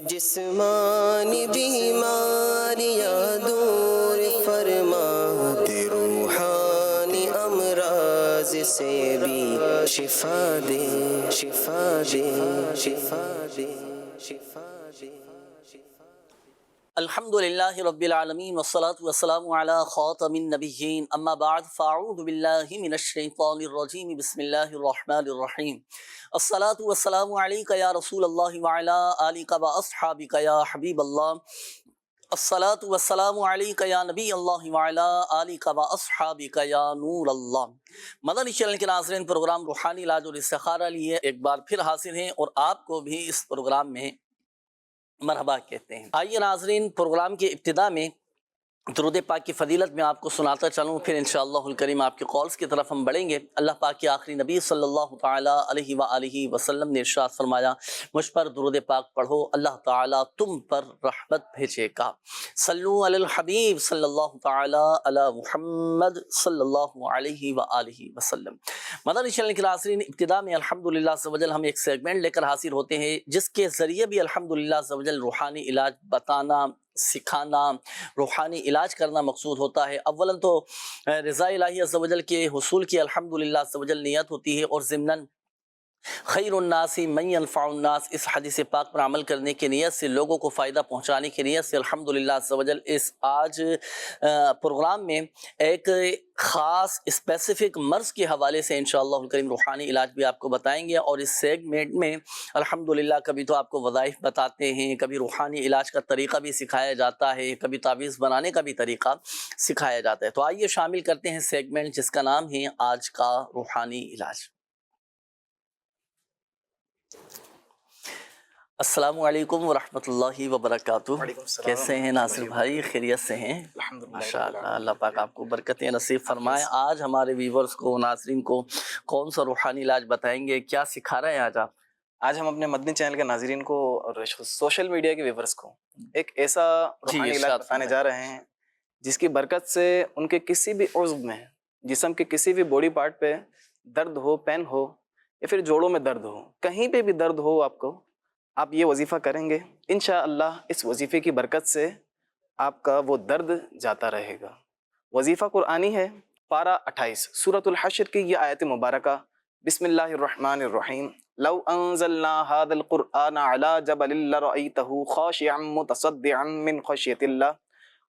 جسمانی بیماریاں دور فرما دے، روحانی امراض سے بھی شفا دے، شفا دے، شفا دے، شفا دے۔ الحمدللہ رب العالمین والصلاة والسلام علی خاتم النبیین، اما بعد فاعوذ باللہ من الشیطان الرجیم، بسم اللہ الرحمن الرحیم۔ الصلاة والسلام علیک یا رسول اللہ وعلی آلک واصحابک یا حبیب اللہ۔ الصلاة والسلام علیک یا نبی اللہ وعلی آلک واصحابک یا نور اللہ۔ مدنی چینل کے ناظرین، پروگرام روحانی علاج اور استخارہ لیے ایک بار پھر حاضر ہیں اور آپ کو بھی اس پروگرام میں مرحبا کہتے ہیں۔ آئیے ناظرین، پروگرام کے ابتدا میں درود پاک کی فضیلت میں آپ کو سناتا چلوں، پھر انشاءاللہ الکریم آپ کے کالز کی طرف ہم بڑھیں گے۔ اللہ پاک کے آخری نبی صلی اللہ تعالیٰ علیہ وآلہ وسلم نے ارشاد فرمایا، مجھ پر درود پاک پڑھو، اللہ تعالیٰ تم پر رحمت بھیجے گا۔ صلو علی الحبیب صلی اللہ تعالیٰ علی محمد صلی اللہ علیہ وآلہ وسلم۔ مدنی چینل کے ناظرین، ابتدا میں الحمدللہ عز و جل ہم ایک سیگمنٹ لے کر حاضر ہوتے ہیں جس کے ذریعے بھی الحمدللہ عز و جل روحانی علاج بتانا، سکھانا، روحانی علاج کرنا مقصود ہوتا ہے۔ اولاً تو رضا الہی عز و جل کے حصول کی الحمدللہ عز و جل نیت ہوتی ہے، اور ضمناً خیر الناس من ینفع الناس، اس حدیث پاک پر عمل کرنے کی نیت سے، لوگوں کو فائدہ پہنچانے کی نیت سے الحمدللہ عز و جل اس آج پروگرام میں ایک خاص اسپیسیفک مرض کے حوالے سے انشاءاللہ الکریم روحانی علاج بھی آپ کو بتائیں گے، اور اس سیگمنٹ میں الحمدللہ کبھی تو آپ کو وظائف بتاتے ہیں، کبھی روحانی علاج کا طریقہ بھی سکھایا جاتا ہے، کبھی تعویذ بنانے کا بھی طریقہ سکھایا جاتا ہے۔ تو آئیے شامل کرتے ہیں سیگمنٹ جس کا نام ہے آج کا روحانی علاج۔ السلام علیکم ورحمۃ اللہ وبرکاتہ۔ کیسے ہیں ناصر بھائی؟ خیریت سے ہیں؟ ماشاءاللہ، اللہ پاک آپ کو برکتیں نصیب فرمائے۔ آج ہمارے ویورز کو، ناظرین کو کون سا روحانی علاج بتائیں گے؟ کیا سکھا رہے ہیں آج آپ؟ آج ہم اپنے مدنی چینل کے ناظرین کو اور سوشل میڈیا کے ویورز کو ایک ایسا روحانی علاج بتانے جا رہے ہیں جس کی برکت سے ان کے کسی بھی عضو میں، جسم کے کسی بھی باڈی پارٹ پہ درد ہو، پین ہو، یا پھر جوڑوں میں درد ہو، کہیں پہ بھی درد ہو، آپ یہ وظیفہ کریں گے، انشاءاللہ اس وظیفے کی برکت سے آپ کا وہ درد جاتا رہے گا۔ وظیفہ قرآنی ہے، پارہ 28 سورۃ الحشر کی یہ آیت مبارکہ، بسم اللہ الرحمن الرحیم۔ لو انزلنا هذا القرآن على جبل لرأيته خاشعا متصدعا من خشية الله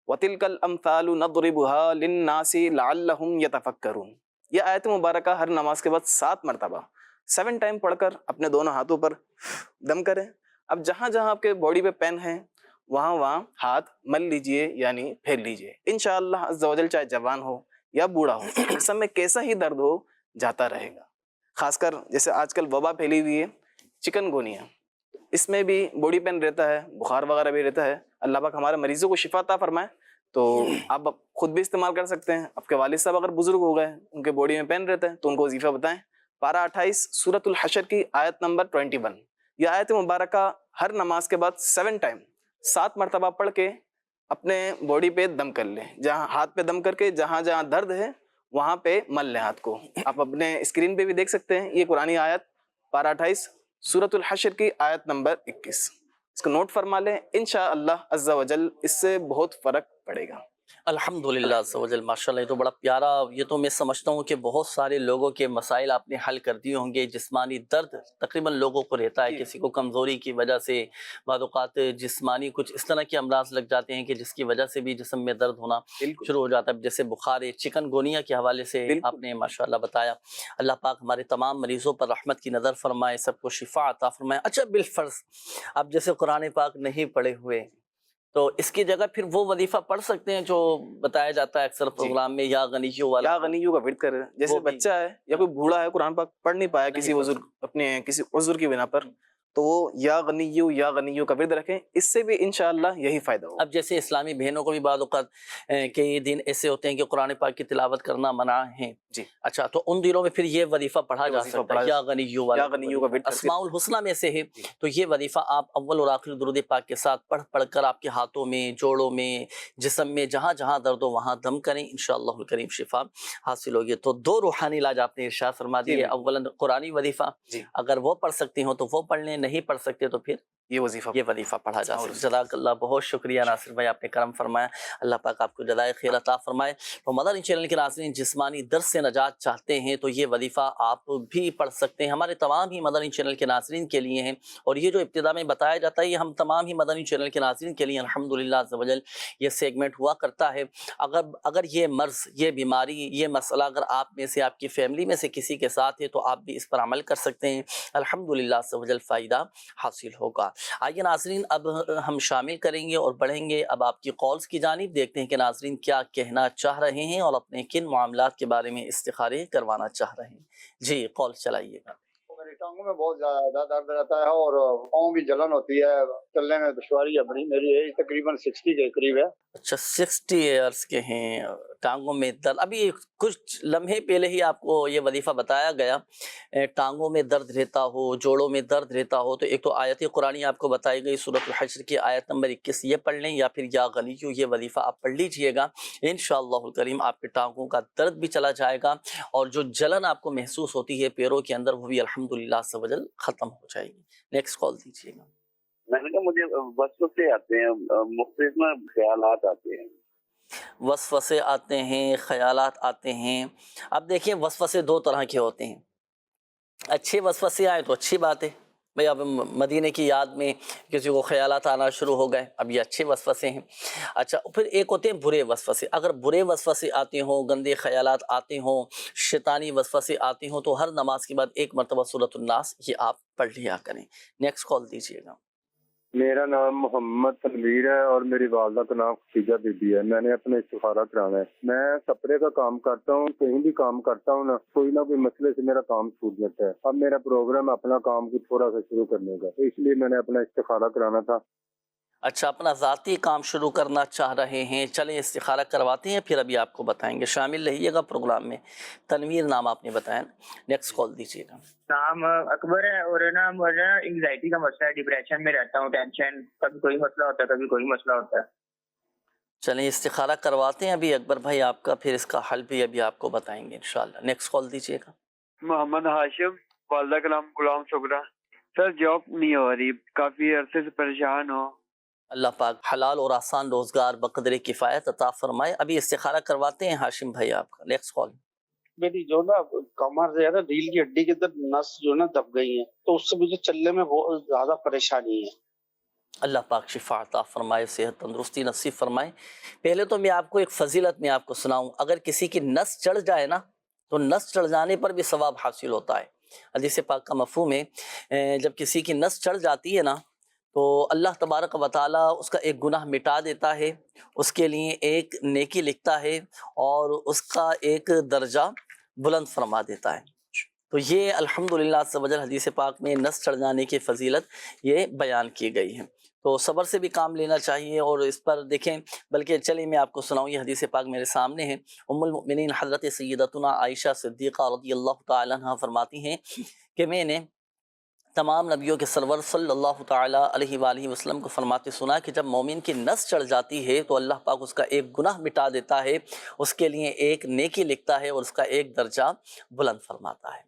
وتلك الامثال نضربها للناس لعلهم يتفكرون۔ یہ آیت مبارکہ ہر نماز کے بعد 7 مرتبہ 7 ٹائم پڑھ کر اپنے دونوں ہاتھوں پر دم کریں۔ اب جہاں جہاں آپ کے باڈی پہ پین ہے وہاں ہاتھ مل لیجئے، یعنی پھیر لیجئے، انشاءاللہ عز و جل، چاہے جوان ہو یا بوڑھا ہو، جسم میں کیسا ہی درد ہو جاتا رہے گا۔ خاص کر جیسے آج کل وبا پھیلی ہوئی ہے، چکن گونیا، اس میں بھی باڈی پین رہتا ہے، بخار وغیرہ بھی رہتا ہے۔ اللہ پاک ہمارے مریضوں کو شفا عطا فرمائے۔ تو آپ خود بھی استعمال کر سکتے ہیں۔ آپ کے والد صاحب اگر بزرگ ہو گئے، ان کے باڈی میں پین رہتا ہے، تو ان کو وظیفہ بتائیں۔ پارہ 28 سورۃ الحشر کی آیت نمبر 21۔ یہ آیت مبارکہ ہر نماز کے بعد 7 ٹائم 7 مرتبہ پڑھ کے اپنے باڈی پہ دم کر لیں، جہاں ہاتھ پہ دم کر کے جہاں جہاں درد ہے وہاں پہ مل لیں ہاتھ کو۔ آپ اپنے اسکرین پہ بھی دیکھ سکتے ہیں یہ قرآنی آیت، پارہ 28 سورۃ الحشر کی آیت نمبر 21۔ اس کو نوٹ فرما لیں، انشاءاللہ عز و جل اس سے بہت فرق پڑے گا۔ الحمدللہ عز و جل، ماشاءاللہ، یہ تو بڑا پیارا، یہ تو میں سمجھتا ہوں کہ بہت سارے لوگوں کے مسائل آپ نے حل کر دیے ہوں گے۔ جسمانی درد تقریباً لوگوں کو رہتا ہے، کسی کو کمزوری کی وجہ سے، بعض اوقات جسمانی کچھ اس طرح کے امراض لگ جاتے ہیں کہ جس کی وجہ سے بھی جسم میں درد ہونا شروع ہو جاتا ہے، جیسے بخار، چکن گونیا کے حوالے سے آپ نے ماشاءاللہ بتایا۔ اللہ پاک ہمارے تمام مریضوں پر رحمت کی نظر فرمائے، سب کو شفا عطا فرمائے۔ اچھا، بالفرض اب جیسے قرآن پاک نہیں پڑھے ہوئے، تو اس کی جگہ پھر وہ وظیفہ پڑھ سکتے ہیں جو بتایا جاتا ہے اکثر پروگرام میں، یا غنیوں والا، یا غنیوں کا ورد کرے۔ جیسے بچہ ہے یا کوئی بوڑھا ہے، قرآن پاک پڑھ نہیں پایا کسی عذر، اپنے کسی عذر کی بنا پر، تو وہ یا غنیوں کا ورد رکھیں، اس سے بھی انشاءاللہ یہی فائدہ ہوگا۔ اب جیسے اسلامی بہنوں کو بھی بعض اوقات کئی دن ایسے ہوتے ہیں کہ قرآن پاک کی تلاوت کرنا منع ہے، جی، اچھا، تو ان دنوں میں پھر یہ وظیفہ پڑھا جا سکتا ہے، یا غنیوں والا، غنیوں کا ورد اسماء الحسنہ میں سے ہے۔ تو یہ وظیفہ آپ اول اور آخر درود پاک کے ساتھ پڑھ کر آپ کے ہاتھوں میں، جوڑوں میں، جسم میں جہاں جہاں درد ہو وہاں دم کریں، انشاءاللہ الکریم شفا حاصل ہوگی۔ تو 2 روحانی علاج آپ نے ارشاد فرما دیے۔ اولا قرآنی وظیفہ، اگر وہ پڑھ سکتی ہوں تو وہ پڑھ لیں، نہیں پڑھ سکتے تو پھر یہ وظیفہ یہ وظیفہ پڑھا جا سکتا ہے۔ جزاک اللہ، بہت شکریہ ناصر بھائی، آپ نے کرم فرمایا، اللہ پاک آپ کو جزائے خیر عطا فرمائے۔ تو مدنی چینل کے ناظرین، جسمانی درد سے نجات چاہتے ہیں تو یہ وظیفہ آپ بھی پڑھ سکتے ہیں، ہمارے تمام ہی مدنی چینل کے ناظرین کے لیے ہیں، اور یہ جو ابتدا میں بتایا جاتا ہے یہ ہم تمام ہی مدنی چینل کے ناظرین کے لیے الحمدللہ عز و جل یہ سیگمنٹ ہوا کرتا ہے۔ اگر یہ مرض، یہ بیماری، یہ مسئلہ اگر آپ میں سے، آپ کی فیملی میں سے کسی کے ساتھ ہے تو آپ بھی اس پر عمل کر سکتے ہیں، الحمدللہ عز و جل فائدہ حاصل ہوگا۔ آئیے ناظرین، اب ہم شامل کریں گے اور بڑھیں گے اب آپ کی کالز کی جانب، دیکھتے ہیں کہ ناظرین کیا کہنا چاہ رہے ہیں اور اپنے کن معاملات کے بارے میں استخارے کروانا چاہ رہے ہیں۔ جی کال چلائیے گا۔ میری ٹانگوں میں بہت زیادہ درد رہتا ہے اور پاؤں بھی جلن ہوتی ہے، چلنے میں دشواری ہے بڑی۔ میری ایج تقریباً 60 کے قریب ہے۔ اچھا 60 ایئرس کے ہیں، ٹانگوں میں درد، ابھی کچھ لمحے پہلے ہی آپ کو یہ وظیفہ بتایا گیا، ٹانگوں میں درد رہتا ہو، جوڑوں میں درد رہتا ہو، تو ایک تو آیت قرآنی آپ کو بتائی گئی سورۃ الحشر کی آیت نمبر 21، یہ پڑھ لیں، یا پھر یا غنیّ، یہ وظیفہ آپ پڑھ لیجئے گا، انشاءاللہ الکریم آپ کے ٹانگوں کا درد بھی چلا جائے گا، اور جو جلن آپ کو محسوس ہوتی ہے پیروں کے اندر وہ بھی الحمدللہ عز و جل ختم ہو جائے گی۔ نیکسٹ کال دیجیے گا۔ میں نے کہا مجھے وسوسے آتے ہیں، مختلف میں خیالات آتے ہیں۔ وسوسے آتے ہیں، خیالات آتے ہیں۔ اب دیکھیں وسوسے دو طرح کے ہوتے ہیں، اچھے وسوسے آئے تو اچھی بات ہے، بھئی اب مدینے کی یاد میں کسی کو خیالات آنا شروع ہو گئے، اب یہ اچھے وسوسے ہیں۔ اچھا پھر ایک ہوتے ہیں برے وسوسے، اگر برے وسوسے آتے ہوں، گندے خیالات آتے ہوں، شیطانی وسوسے آتے ہوں، تو ہر نماز کے بعد ایک مرتبہ سورۃ الناس یہ آپ پڑھ لیا کریں۔ نیکسٹ کال دیجیے گا۔ میرا نام محمد تنویر ہے اور میری والدہ کا نام خدیجہ بی بی ہے۔ میں نے اپنا استخارہ کرانا ہے۔ میں کپڑے کا کام کرتا ہوں، کہیں بھی کام کرتا ہوں نہ کوئی مسئلے سے میرا کام چھوٹ جاتا ہے۔ اب میرا پروگرام اپنا کام کو تھوڑا سا شروع کرنے کا، اس لیے میں نے اپنا استخارہ کرانا تھا۔ اچھا اپنا ذاتی کام شروع کرنا چاہ رہے ہیں، چلیں استخارہ کرواتے ہیں، پھر ابھی آپ کو بتائیں گے، شامل رہیے گا پروگرام میں۔ تنویر نام آپ نے بتایا، نیکسٹ کال دیجیے گا۔ نام اکبر ہے، اور نا مجھے انگزائٹی کا مسئلہ ہے، ڈپریشن میں رہتا ہوں، ٹینشن، کبھی کوئی مسئلہ ہوتا ہے کبھی کوئی مسئلہ ہوتا ہے۔ چلیں استخارہ کرواتے ہیں ابھی اکبر بھائی آپ کا، پھر اس کا حل بھی ابھی آپ کو بتائیں گے انشاءاللہ۔ نیکسٹ کال دیجیے گا۔ محمد ہاشم، والدہ کا نام غلام شکرہ۔ سر جاب نہیں ہو رہی، کافی عرصے سے پریشان ہو۔ اللہ پاک حلال اور آسان روزگار بقدر کفایت عطا فرمائے۔ ابھی استخارہ کرواتے ہیں ہاشم بھائی آپ کا۔ Next call. میری جو نا کمر سے ہے نا، ریل کی ہڈی کے اندر نس جو نا دب گئی ہے، تو اس سے مجھے چلنے میں بہت زیادہ پریشانی ہے۔ اللہ پاک شفا عطا فرمائے، صحت تندرستی نصیب فرمائے۔ پہلے تو میں آپ کو ایک فضیلت میں آپ کو سناؤں، اگر کسی کی نس چڑھ جائے نا تو نس چڑھ جانے پر بھی ثواب حاصل ہوتا ہے۔ حدیث پاک کا مفہوم ہے جب کسی کی نس چڑھ جاتی ہے نا تو اللہ تبارک و تعالیٰ اس کا ایک گناہ مٹا دیتا ہے، اس کے لیے ایک نیکی لکھتا ہے اور اس کا ایک درجہ بلند فرما دیتا ہے۔ تو یہ الحمدللہ عز و جل حدیث پاک میں نس چڑھ جانے کی فضیلت یہ بیان کی گئی ہے، تو صبر سے بھی کام لینا چاہیے، اور اس پر دیکھیں، بلکہ چلیے میں آپ کو سناؤں، یہ حدیث پاک میرے سامنے ہے۔ ام المؤمنین حضرت سیدتنا عائشہ صدیقہ رضی اللہ تعالی عنہ فرماتی ہیں کہ میں نے تمام نبیوں کے سرور صلی اللہ تعالیٰ علیہ وآلہ وسلم کو فرماتے سنا کہ جب مومن کی نس چڑھ جاتی ہے تو اللہ پاک اس کا ایک گناہ مٹا دیتا ہے، اس کے لیے ایک نیکی لکھتا ہے اور اس کا ایک درجہ بلند فرماتا ہے،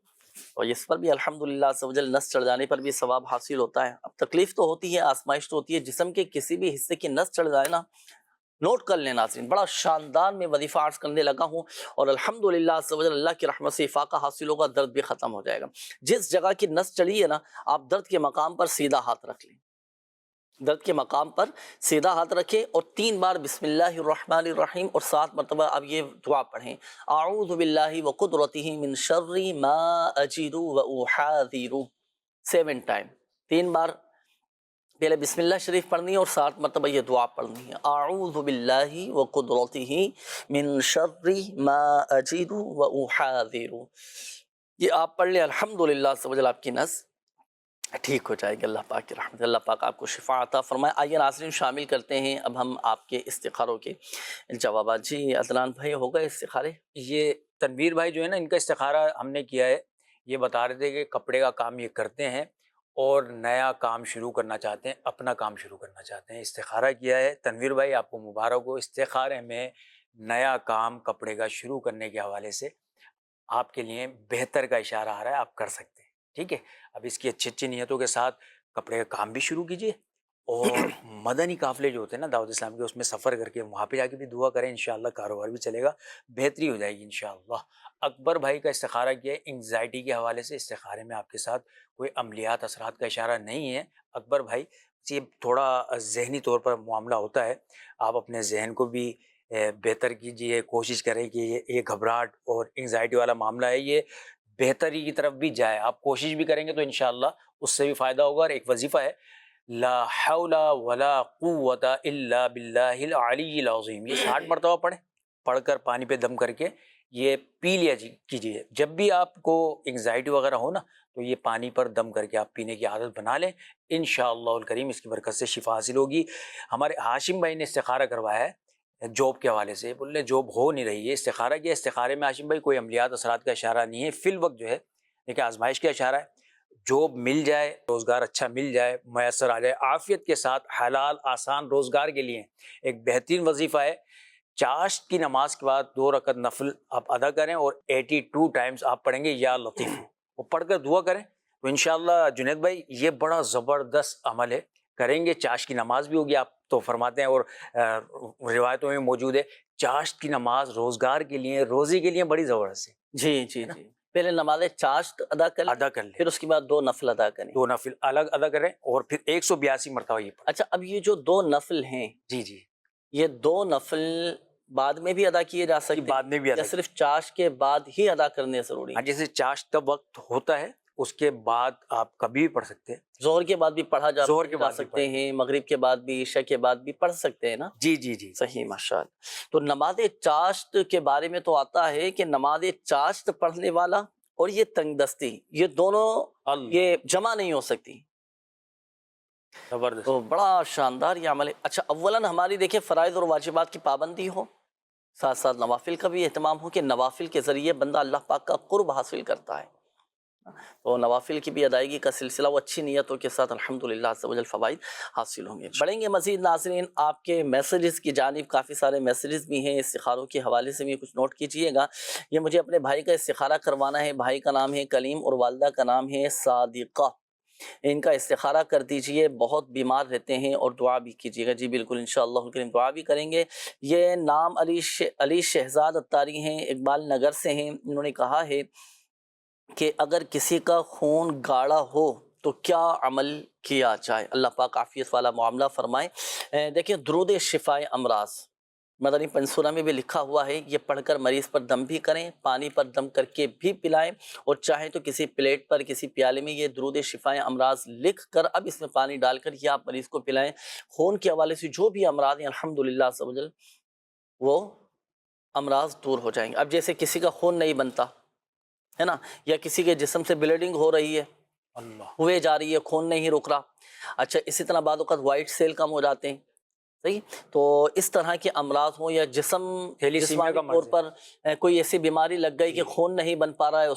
اور اس پر بھی الحمدللہ عز و جل نس چڑھ جانے پر بھی ثواب حاصل ہوتا ہے۔ اب تکلیف تو ہوتی ہے، آزمائش تو ہوتی ہے، جسم کے کسی بھی حصے کی نس چڑھ جائے نا، نوٹ کر لیں ناظرین، بڑا شاندار میں وظیفہ عرض کرنے لگا ہوں، اور الحمدللہ عز و جل اللہ کی رحمت سے افاقہ حاصل ہوگا، درد بھی ختم ہو جائے گا۔ جس جگہ کی نس چڑھی ہے نا، آپ درد کے مقام پر سیدھا ہاتھ رکھ لیں، درد کے مقام پر سیدھا ہاتھ رکھیں، اور 3 بار بسم اللہ الرحمن الرحیم اور 7 مرتبہ اب یہ دعا پڑھیں، اعوذ باللہ وقدرتہ من شر ما اجد واحاذر، 7 ٹائم، 3 بار پہلے بسم اللہ شریف پڑھنی ہے اور 7 مرتبہ یہ دعا پڑھنی ہے، اعوذ باللہ وقدرتہ من شر ما اجد واحاذر، یہ آپ پڑھ لیں، الحمدللہ عز و جل آپ کی نس ٹھیک ہو جائے گی، اللہ پاک کی رحمت، اللہ پاک آپ کو شفا عطا فرمائے۔ آئیے ناظرین شامل کرتے ہیں اب ہم آپ کے استخاروں کے جوابات۔ جی عدنان بھائی ہو گئے استخارے؟ یہ تنویر بھائی جو ہے نا، ان کا استخارہ ہم نے کیا ہے، یہ بتا رہے تھے کہ کپڑے کا کام یہ کرتے ہیں اور نیا کام شروع کرنا چاہتے ہیں، اپنا کام شروع کرنا چاہتے ہیں، استخارہ کیا ہے۔ تنویر بھائی آپ کو مبارک ہو، استخارے میں نیا کام کپڑے کا شروع کرنے کے حوالے سے آپ کے لیے بہتر کا اشارہ آ رہا ہے، آپ کر سکتے ہیں، ٹھیک ہے۔ اب اس کی اچھی اچھی نیتوں کے ساتھ کپڑے کا کام بھی شروع کیجیے، اور مدنی قافلے جو ہوتے ہیں نا دعوت اسلام کے، اس میں سفر کر کے وہاں پہ جا کے بھی دعا کریں، انشاءاللہ کاروبار بھی چلے گا، بہتری ہو جائے گی انشاءاللہ۔ اکبر بھائی کا استخارہ کیا ہے انگزائٹی کے حوالے سے، استخارے میں آپ کے ساتھ کوئی عملیات اثرات کا اشارہ نہیں ہے اکبر بھائی، یہ تھوڑا ذہنی طور پر معاملہ ہوتا ہے، آپ اپنے ذہن کو بھی بہتر کیجیے، کوشش کریں کہ یہ گھبراہٹ اور انگزائٹی والا معاملہ ہے یہ بہتری کی طرف بھی جائے، آپ کوشش بھی کریں گے تو انشاءاللہ اس سے بھی فائدہ ہوگا۔ اور ایک وظیفہ ہے لا حول ولا قوت الا باللہ العلی العظیم، یہ 60 مرتبہ پڑھ کر پانی پہ دم کر کے یہ پی لیا کیجیے، جب بھی آپ کو انگزائٹی وغیرہ ہو نا تو یہ پانی پر دم کر کے آپ پینے کی عادت بنا لیں، انشاءاللہ الکریم اس کی برکت سے شفا حاصل ہوگی۔ ہمارے ہاشم بھائی نے استخارہ کروایا ہے جاب کے حوالے سے، بول رہے جاب ہو نہیں رہی ہے، استخارہ کیا، استخارے میں ہاشم بھائی کوئی عملیات اثرات کا اشارہ نہیں ہے، فی الوقت جو ہے دیکھیں آزمائش کا اشارہ ہے، جاب مل جائے، روزگار اچھا مل جائے، میسر آ جائے عافیت کے ساتھ، حلال آسان روزگار کے لیے ایک بہترین وظیفہ ہے، چاشت کی نماز کے بعد 2 رکعت نفل آپ ادا کریں اور 82 ٹائمز آپ پڑھیں گے یا لطیف، وہ پڑھ کر دعا کریں تو انشاءاللہ جنید بھائی یہ بڑا زبردست عمل ہے، کریں گے، چاشت کی نماز بھی ہوگی، آپ تو فرماتے ہیں اور روایتوں میں موجود ہے چاشت کی نماز روزگار کے لیے، روزی کے لیے بڑی زبردست ہے۔ جی جی جی، پہلے نماز چاشت ادا کر لیں، پھر اس کے بعد 2 نفل ادا کریں، 2 نفل الگ ادا کریں اور پھر 182 مرتبہ یہ پڑھیں۔ اچھا اب یہ جو 2 نفل ہیں، جی جی، یہ 2 نفل بعد میں بھی ادا کیے جا سکتے ہیں، بعد میں بھی یا صرف چاشت کے بعد ہی ادا کرنے ضروری ہے؟ جیسے چاشت کا وقت ہوتا ہے اس کے بعد آپ کبھی بھی پڑھ سکتے ہیں، ظہر کے بعد بھی پڑھا جا بعد سکتے ہیں، مغرب کے بعد بھی، عشاء کے بعد بھی پڑھ سکتے ہیں نا؟ جی جی جی، صحیح، ماشاءاللہ۔ تو نماز چاشت کے بارے میں تو آتا ہے کہ نماز چاشت پڑھنے والا اور یہ تنگ دستی، یہ دونوں یہ جمع نہیں ہو سکتی، زبردست، تو بڑا شاندار یہ عمل ہے۔ اچھا اولاً ہماری دیکھیں فرائض اور واجبات کی پابندی ہو، ساتھ ساتھ نوافل کا بھی اہتمام ہو کہ نوافل کے ذریعے بندہ اللہ پاک کا قرب حاصل کرتا ہے، تو نوافل کی بھی ادائیگی کا سلسلہ وہ اچھی نیتوں کے ساتھ الحمدللہ عز و جل فوائد حاصل ہوں گے۔ بڑھیں گے مزید ناظرین، آپ کے میسیجز کی جانب کافی سارے میسیجز بھی ہیں، استخاروں کے حوالے سے بھی کچھ نوٹ کیجئے گا۔ یہ مجھے اپنے بھائی کا استخارہ کروانا ہے، بھائی کا نام ہے کلیم اور والدہ کا نام ہے صادقہ، ان کا استخارہ کر دیجئے، بہت بیمار رہتے ہیں اور دعا بھی کیجئے گا۔ جی بالکل انشاءاللہ الکریم دعا بھی کریں گے۔ یہ نام علی شہزاد اتاری ہیں، اقبال نگر سے ہیں، انہوں نے کہا ہے کہ اگر کسی کا خون گاڑھا ہو تو کیا عمل کیا جائے؟ اللہ پاک عافیت والا معاملہ فرمائے۔ دیکھیں درود شفائے امراض مدنی پنسورہ میں بھی لکھا ہوا ہے، یہ پڑھ کر مریض پر دم بھی کریں، پانی پر دم کر کے بھی پلائیں، اور چاہیں تو کسی پلیٹ پر کسی پیالے میں یہ درود شفائے امراض لکھ کر اب اس میں پانی ڈال کر یہ آپ مریض کو پلائیں۔ خون کے حوالے سے جو بھی امراض ہیں الحمدللہ عز و جل وہ امراض دور ہو جائیں گے۔ اب جیسے کسی کا خون نہیں بنتا ہے نا، یا کسی کے جسم سے بلیڈنگ ہو رہی ہے، ہوئے جا رہی ہے، خون نہیں رک رہا، اچھا اسی طرح بعض اوقات وائٹ سیل کم ہو جاتے ہیں، صحیح، تو اس طرح کے امراض ہوں یا جسمانی طور پر کوئی ایسی بیماری لگ گئی کہ خون نہیں بن پا رہا ہے،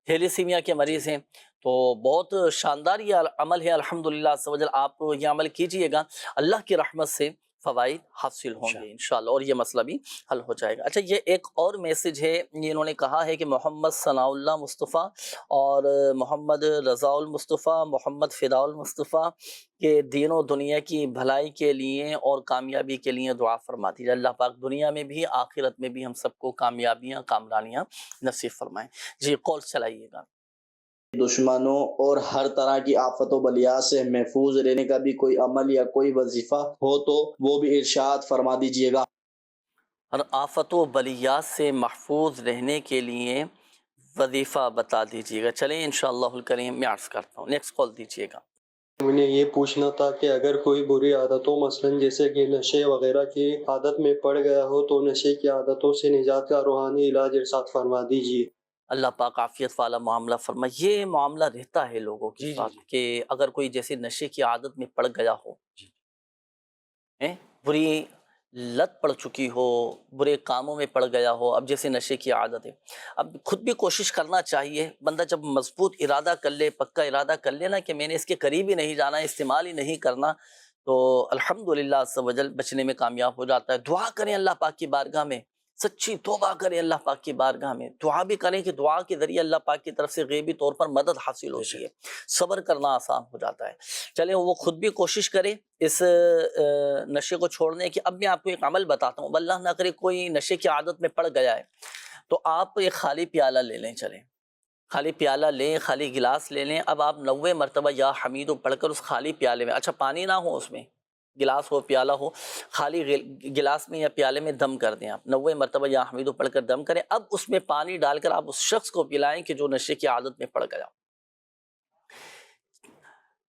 تھیلیسیمیا کے مریض ہیں، تو بہت شاندار یہ عمل ہے الحمدللہ عز و جل، آپ یہ عمل کیجئے گا، اللہ کی رحمت سے فوائد حاصل ہوں گے انشاءاللہ، اور یہ مسئلہ بھی حل ہو جائے گا۔ اچھا یہ ایک اور میسج ہے، یہ انہوں نے کہا ہے کہ محمد ثناء اللہ مصطفیٰ اور محمد رضا المصطفیٰ، محمد فداء المصطفیٰ کے دین و دنیا کی بھلائی کے لیے اور کامیابی کے لیے دعا فرما دیجیے، اللہ پاک دنیا میں بھی آخرت میں بھی ہم سب کو کامیابیاں کامرانیاں نصیب فرمائیں۔ جی کال چلائیے گا۔ دشمنوں اور ہر طرح کی آفت و بلیات سے محفوظ رہنے کا بھی کوئی عمل یا کوئی وظیفہ ہو تو وہ بھی ارشاد فرما دیجئے گا۔ ہر آفت و بلیات سے محفوظ رہنے کے لیے وظیفہ بتا دیجئے گا۔ چلیں انشاءاللہ الکریم میں عرض کرتا ہوں، نیکسٹ کال دیجئے گا۔ مجھے یہ پوچھنا تھا کہ اگر کوئی بری عادتوں مثلاً جیسے کہ نشے وغیرہ کی عادت میں پڑ گیا ہو تو نشے کی عادتوں سے نجات کا روحانی علاج ارشاد فرما دیجیے۔ اللہ پاک عافیت والا معاملہ فرمائے۔ یہ معاملہ رہتا ہے لوگوں کے ساتھ کہ اگر کوئی جیسے نشے کی عادت میں پڑ گیا ہو، بری لت پڑ چکی ہو، برے کاموں میں پڑ گیا ہو، اب جیسے نشے کی عادت ہے، اب خود بھی کوشش کرنا چاہیے، بندہ جب مضبوط ارادہ کر لے، پکا ارادہ کر لے نا کہ میں نے اس کے قریب ہی نہیں جانا، استعمال ہی نہیں کرنا، تو الحمدللہ عز و جل بچنے میں کامیاب ہو جاتا ہے۔ دعا کریں اللہ پاک کی بارگاہ میں سچی توبہ کریں اللہ پاک کی بارگاہ میں، دعا بھی کریں کہ دعا کے ذریعے اللہ پاک کی طرف سے غیبی طور پر مدد حاصل ہوتی ہے، صبر کرنا آسان ہو جاتا ہے۔ چلیں وہ خود بھی کوشش کرے اس نشے کو چھوڑنے کی۔ اب میں آپ کو ایک عمل بتاتا ہوں، اللہ نہ کرے کوئی نشے کی عادت میں پڑ گیا ہے تو آپ ایک خالی پیالہ لے لیں، چلیں خالی پیالہ لیں، خالی گلاس لے لیں، اب آپ 90 مرتبہ یا حمیدو پڑھ کر اس خالی پیالے میں، اچھا پانی نہ ہو اس میں، گلاس ہو پیالہ ہو، خالی گلاس میں یا پیالے میں دم کر دیں، آپ 90 مرتبہ یا حمیدو پڑھ کر دم کریں، اب اس میں پانی ڈال کر آپ اس شخص کو پلائیں کہ جو نشے کی عادت میں پڑ گیا۔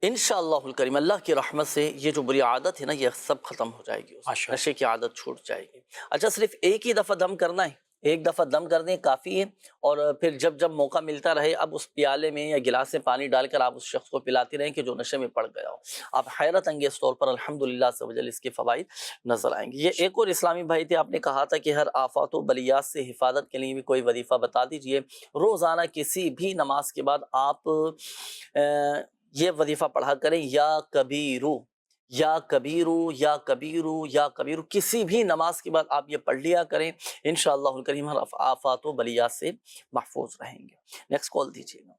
انشاءاللہ الکریم اللہ کی رحمت سے یہ جو بری عادت ہے نا یہ سب ختم ہو جائے گی، نشے کی عادت چھوٹ جائے گی۔ اچھا صرف ایک ہی دفعہ دم کرنا ہے، ایک دفعہ دم کر دیں کافی ہے، اور پھر جب جب موقع ملتا رہے اب اس پیالے میں یا گلاس میں پانی ڈال کر آپ اس شخص کو پلاتے رہیں کہ جو نشے میں پڑ گیا ہو۔ آپ حیرت انگیز طور پر الحمدللہ سے وجل اس کے فوائد نظر آئیں گے۔ یہ ایک اور اسلامی بھائی تھے، آپ نے کہا تھا کہ ہر آفات و بلیات سے حفاظت کے لیے بھی کوئی وظیفہ بتا دیجئے۔ روزانہ کسی بھی نماز کے بعد آپ یہ وظیفہ پڑھا کریں، یا کبیرو یا کبیرو یا کبیرو یا کبیرو، کسی بھی نماز کے بعد آپ یہ پڑھ لیا کریں، انشاءاللہ الکریم ہر آفات و بلیات سے محفوظ رہیں گے۔ نیکسٹ کال دیجیے گا۔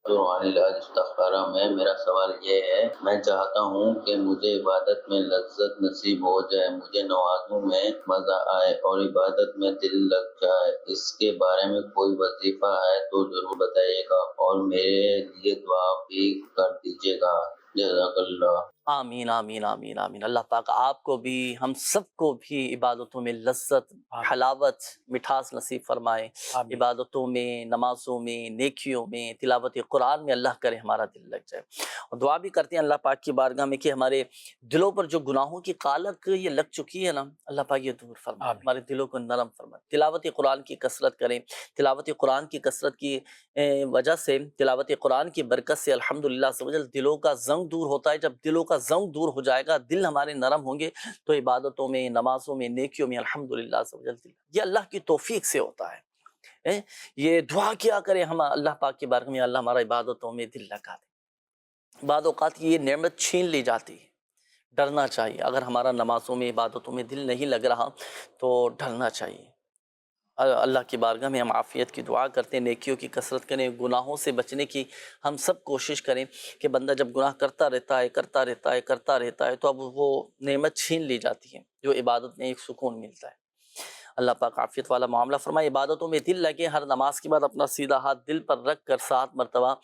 روحانی علاج استخارہ میں میرا سوال یہ ہے، میں چاہتا ہوں کہ مجھے عبادت میں لذت نصیب ہو جائے، مجھے نمازوں میں مزہ آئے اور عبادت میں دل لگ جائے، اس کے بارے میں کوئی وظیفہ ہے تو ضرور بتائیے گا اور میرے لیے دعا بھی کر دیجیے گا، جزاک اللہ۔ آمین آمین آمین آمین۔ اللہ پاک آپ کو بھی ہم سب کو بھی عبادتوں میں لذت، حلاوت، مٹھاس نصیب فرمائے، عبادتوں میں، نمازوں میں، نیکیوں میں، تلاوت قرآن میں اللہ کرے ہمارا دل لگ جائے۔ اور دعا بھی کرتے ہیں اللہ پاک کی بارگاہ میں کہ ہمارے دلوں پر جو گناہوں کی قالق یہ لگ چکی ہے نا، اللہ پاک یہ دور فرمائے، ہمارے دلوں کو نرم فرمائے۔ تلاوت قرآن کی کثرت کریں، تلاوت قرآن کی کثرت کی وجہ سے، تلاوت قرآن کی برکت سے الحمدللہ دلوں کا زنگ دور ہوتا ہے۔ جب دلوں کا زنگ دور ہو جائے گا، دل ہمارے نرم ہوں گے تو عبادتوں میں، نمازوں میں، نیکیوں میں الحمدللہ یہ اللہ کی توفیق سے ہوتا ہے۔ یہ دعا کیا کریں ہم اللہ پاک کی بارگاہ میں، اللہ ہمارا عبادتوں میں دل لگا دے۔ بعض اوقات یہ نعمت چھین لی جاتی ہے، ڈرنا چاہیے۔ اگر ہمارا نمازوں میں، عبادتوں میں دل نہیں لگ رہا تو ڈرنا چاہیے۔ اللہ کی بارگاہ میں ہم عافیت کی دعا کرتے ہیں، نیکیوں کی کثرت کریں، گناہوں سے بچنے کی ہم سب کوشش کریں کہ بندہ جب گناہ کرتا رہتا ہے تو اب وہ نعمت چھین لی جاتی ہے جو عبادت میں ایک سکون ملتا ہے۔ اللہ پاک عافیت والا معاملہ فرمائے۔ عبادتوں میں دل لگے، ہر نماز کے بعد اپنا سیدھا ہاتھ دل پر رکھ کر 7 مرتبہ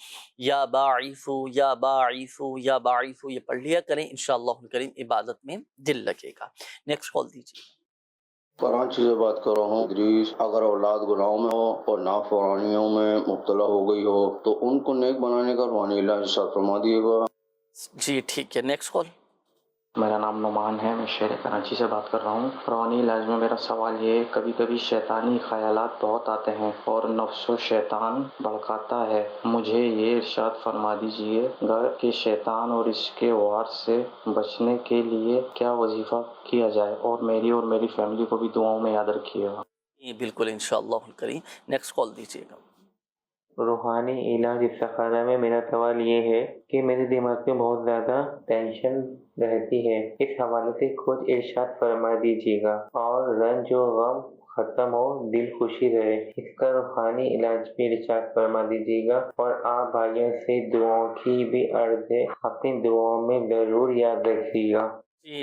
یا باعثو یا باعثو یا باعثو یہ پڑھ لیا کریں، انشاءاللہ الکریم عبادت میں دل لگے گا۔ نیکسٹ کال دیجیے۔ کراچی سے بات کر رہا ہوں ادریس، اگر اولاد گناہوں میں ہو اور نافرمانیوں میں مبتلا ہو گئی ہو تو ان کو نیک بنانے کا روحانی علاج ارشاد فرما دیے گا۔ جی ٹھیک ہے، نیکسٹ کال۔ میرا نام نعمان ہے، میں شہر کراچی سے بات کر رہا ہوں۔ روحانی علاج میں میرا سوال یہ ہے، کبھی کبھی شیطانی خیالات بہت آتے ہیں اور نفس و شیطان بھڑکاتا ہے، مجھے یہ ارشاد فرما دیجئے گا کہ شیطان اور اس کے وار سے بچنے کے لیے کیا وظیفہ کیا جائے، اور میری فیملی کو بھی دعاؤں میں یاد رکھیے گا۔ بالکل انشاءاللہ الکریم۔ نیکسٹ کال دیجیے گا۔ روحانی علاج استخارہ میں میرا سوال یہ ہے کہ میرے دماغ میں بہت زیادہ ٹینشن رہتی ہے، اس حوالے سے کچھ ارشاد فرما دیجیے گا، اور رنج و غم ختم ہو، دل خوشی رہے، اس کا روحانی علاج بھی ارشاد فرما دیجیے گا، اور آپ بھائیوں سے دعاؤں کی بھی عرض ہے، اپنی دعاؤں میں ضرور یاد رکھیے گا۔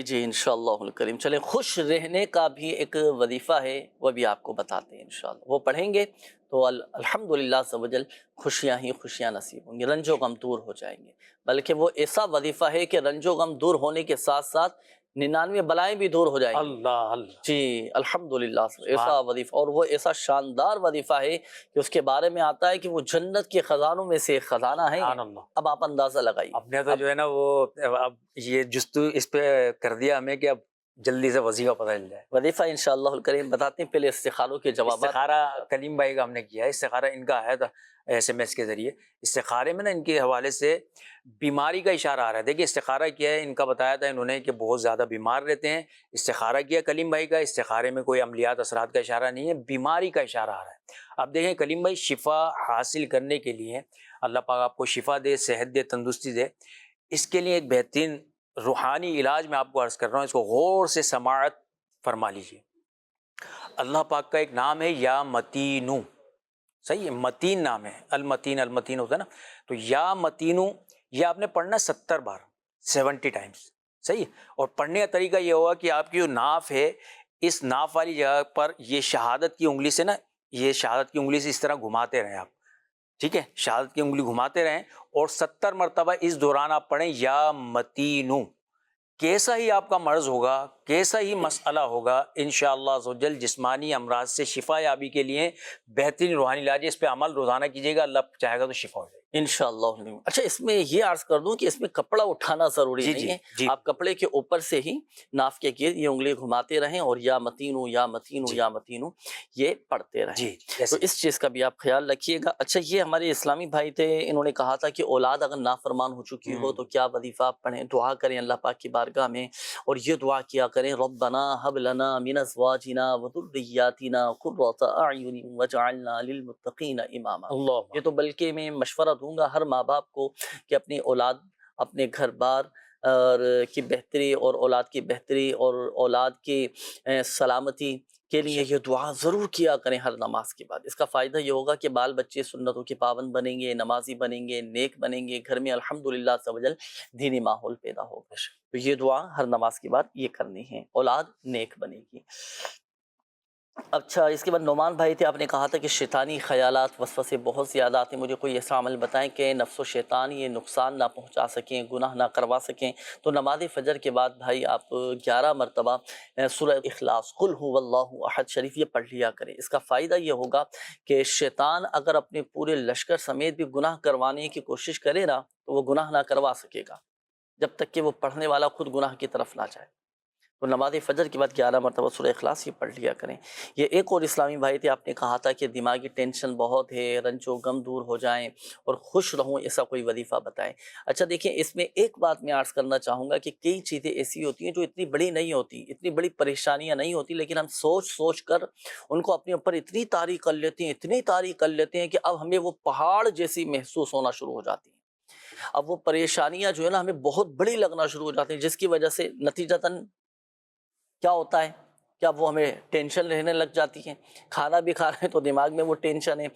جی انشاءاللہ الکریم۔ چلیں خوش رہنے کا بھی ایک وظیفہ ہے، وہ بھی آپ کو بتاتے ہیں انشاءاللہ، وہ پڑھیں گے تو الحمدللہ سبحانہ خوشیاں ہی خوشیاں نصیب ہوں گی، رنج و غم دور ہو جائیں گے۔ بلکہ وہ ایسا وظیفہ ہے کہ رنج و غم دور ہونے کے ساتھ ساتھ 99 بلائیں بھی دور ہو جائیں گی۔ اللہ اللہ، جی الحمدللہ ایسا وظیفہ، اور وہ ایسا شاندار وظیفہ ہے کہ اس کے بارے میں آتا ہے کہ وہ جنت کے خزانوں میں سے ایک خزانہ ہے۔ اب آپ اندازہ لگائیے، اب نے تو جو ہے نا وہ اب یہ جستو اس پہ کر دیا ہمیں کہ اب جلدی سے وظیفہ پتہ چل جائے۔ وظیفہ انشاءاللہ الکریم بتاتے ہیں، پہلے استخاروں کے جوابات۔ استخارہ کلیم بھائی کا ہم نے کیا ہے، استخارہ ان کا آیا تھا SMS کے ذریعے۔ استخارے میں نا ان کے حوالے سے بیماری کا اشارہ آ رہا ہے۔ دیکھیے استخارہ کیا ہے، ان کا بتایا تھا انہوں نے کہ بہت زیادہ بیمار رہتے ہیں۔ استخارہ کیا کلیم بھائی کا، استخارے میں کوئی عملیات اثرات کا اشارہ نہیں ہے، بیماری کا اشارہ آ رہا ہے۔ اب دیکھیں کلیم بھائی، شفا حاصل کرنے کے لیے اللہ پاک آپ کو شفا دے، صحت دے، تندرستی دے، اس کے لیے ایک بہترین روحانی علاج میں آپ کو عرض کر رہا ہوں، اس کو غور سے سماعت فرما لیجیے۔ اللہ پاک کا ایک نام ہے یا متینو، صحیح ہے، متین نام ہے، المتین، المتین ہوتا ہے نا، تو یا متینو یہ آپ نے پڑھنا 70 بار، 70 ٹائمز، صحیح ہے۔ اور پڑھنے کا طریقہ یہ ہوگا کہ آپ کی جو ناف ہے، اس ناف والی جگہ پر یہ شہادت کی انگلی سے نا، یہ شہادت کی انگلی سے اس طرح گھماتے رہیں آپ، ٹھیک ہے، شہادت کی انگلی گھماتے رہیں اور 70 مرتبہ اس دوران آپ پڑھیں یا متینو۔ کیسا ہی آپ کا مرض ہوگا، کیسا ہی مسئلہ ہوگا، انشاءاللہ عزوجل جسمانی امراض سے شفا یابی کے لیے بہترین روحانی علاج ہے، اس پہ عمل روزانہ کیجیے گا، اللہ چاہے گا تو شفا ہو جائے گا انشاءاللہ۔ اچھا اس میں یہ عرض کر دوں کہ اس میں کپڑا اٹھانا ضروری نہیں ہے، آپ کپڑے کے اوپر سے ہی ناف کے گرد یہ انگلی گھماتے رہیں اور یا متینو یا متینو یا متینو یہ پڑھتے رہیں، تو اس چیز کا بھی آپ خیال رکھیے گا۔ اچھا یہ ہمارے اسلامی بھائی تھے، انہوں نے کہا تھا کہ اولاد اگر نافرمان ہو چکی ہو تو کیا وظیفہ پڑھیں، دعا کریں اللہ پاک کی بارگاہ میں، اور یہ دعا کیا کریں ربنا هب لنا من ازواجنا وذرياتنا قرة اعین واجعلنا للمتقین اماما۔ یہ تو بلکہ میں مشورہ دوں گا ہر ماں باپ کو کہ اپنی اولاد، اپنے گھر بار اور کی بہتری اور اولاد کی بہتری اور اولاد کی سلامتی کے لیے یہ دعا ضرور کیا کریں ہر نماز کے بعد۔ اس کا فائدہ یہ ہوگا کہ بال بچے سنتوں کے پابند بنیں گے، نمازی بنیں گے، نیک بنیں گے، گھر میں الحمدللہ عز و جل دینی ماحول پیدا ہوگا۔ تو یہ دعا ہر نماز کے بعد یہ کرنی ہے، اولاد نیک بنے گی۔ اچھا اس کے بعد نعمان بھائی تھے، آپ نے کہا تھا کہ شیطانی خیالات وسوسے بہت زیادہ آتے ہیں، مجھے کوئی ایسا عمل بتائیں کہ نفس و شیطان یہ نقصان نہ پہنچا سکیں، گناہ نہ کروا سکیں۔ تو نماز فجر کے بعد بھائی آپ 11 مرتبہ سورہ اخلاص قل هو اللہ احد شریف یہ پڑھ لیا کریں۔ اس کا فائدہ یہ ہوگا کہ شیطان اگر اپنے پورے لشکر سمیت بھی گناہ کروانے کی کوشش کرے نا تو وہ گناہ نہ کروا سکے گا جب تک کہ وہ پڑھنے والا خود گناہ کی طرف نہ جائے۔ تو نماز فجر کے بعد 11 مرتبہ سورہ اخلاص یہ پڑھ لیا کریں۔ یہ ایک اور اسلامی بھائی تھے، آپ نے کہا تھا کہ دماغی ٹینشن بہت ہے، رنج و غم دور ہو جائیں اور خوش رہوں، ایسا کوئی وظیفہ بتائیں۔ اچھا دیکھیں اس میں ایک بات میں عرض کرنا چاہوں گا کہ کئی چیزیں ایسی ہوتی ہیں جو اتنی بڑی نہیں ہوتی، اتنی بڑی پریشانیاں نہیں ہوتی، لیکن ہم سوچ سوچ کر ان کو اپنے اوپر اتنی طاری کر لیتے ہیں، اتنی طاری کر لیتے ہیں کہ اب ہمیں وہ پہاڑ جیسی محسوس ہونا شروع ہو جاتی ہیں۔ اب وہ پریشانیاں جو ہے نا ہمیں بہت بڑی لگنا شروع ہو جاتی ہیں، جس کی وجہ سے نتیجتاً کیا ہوتا ہے کہ اب وہ ہمیں ٹینشن رہنے لگ جاتی ہے۔ کھانا بھی کھا رہے ہیں تو دماغ میں وہ ٹینشن ہے،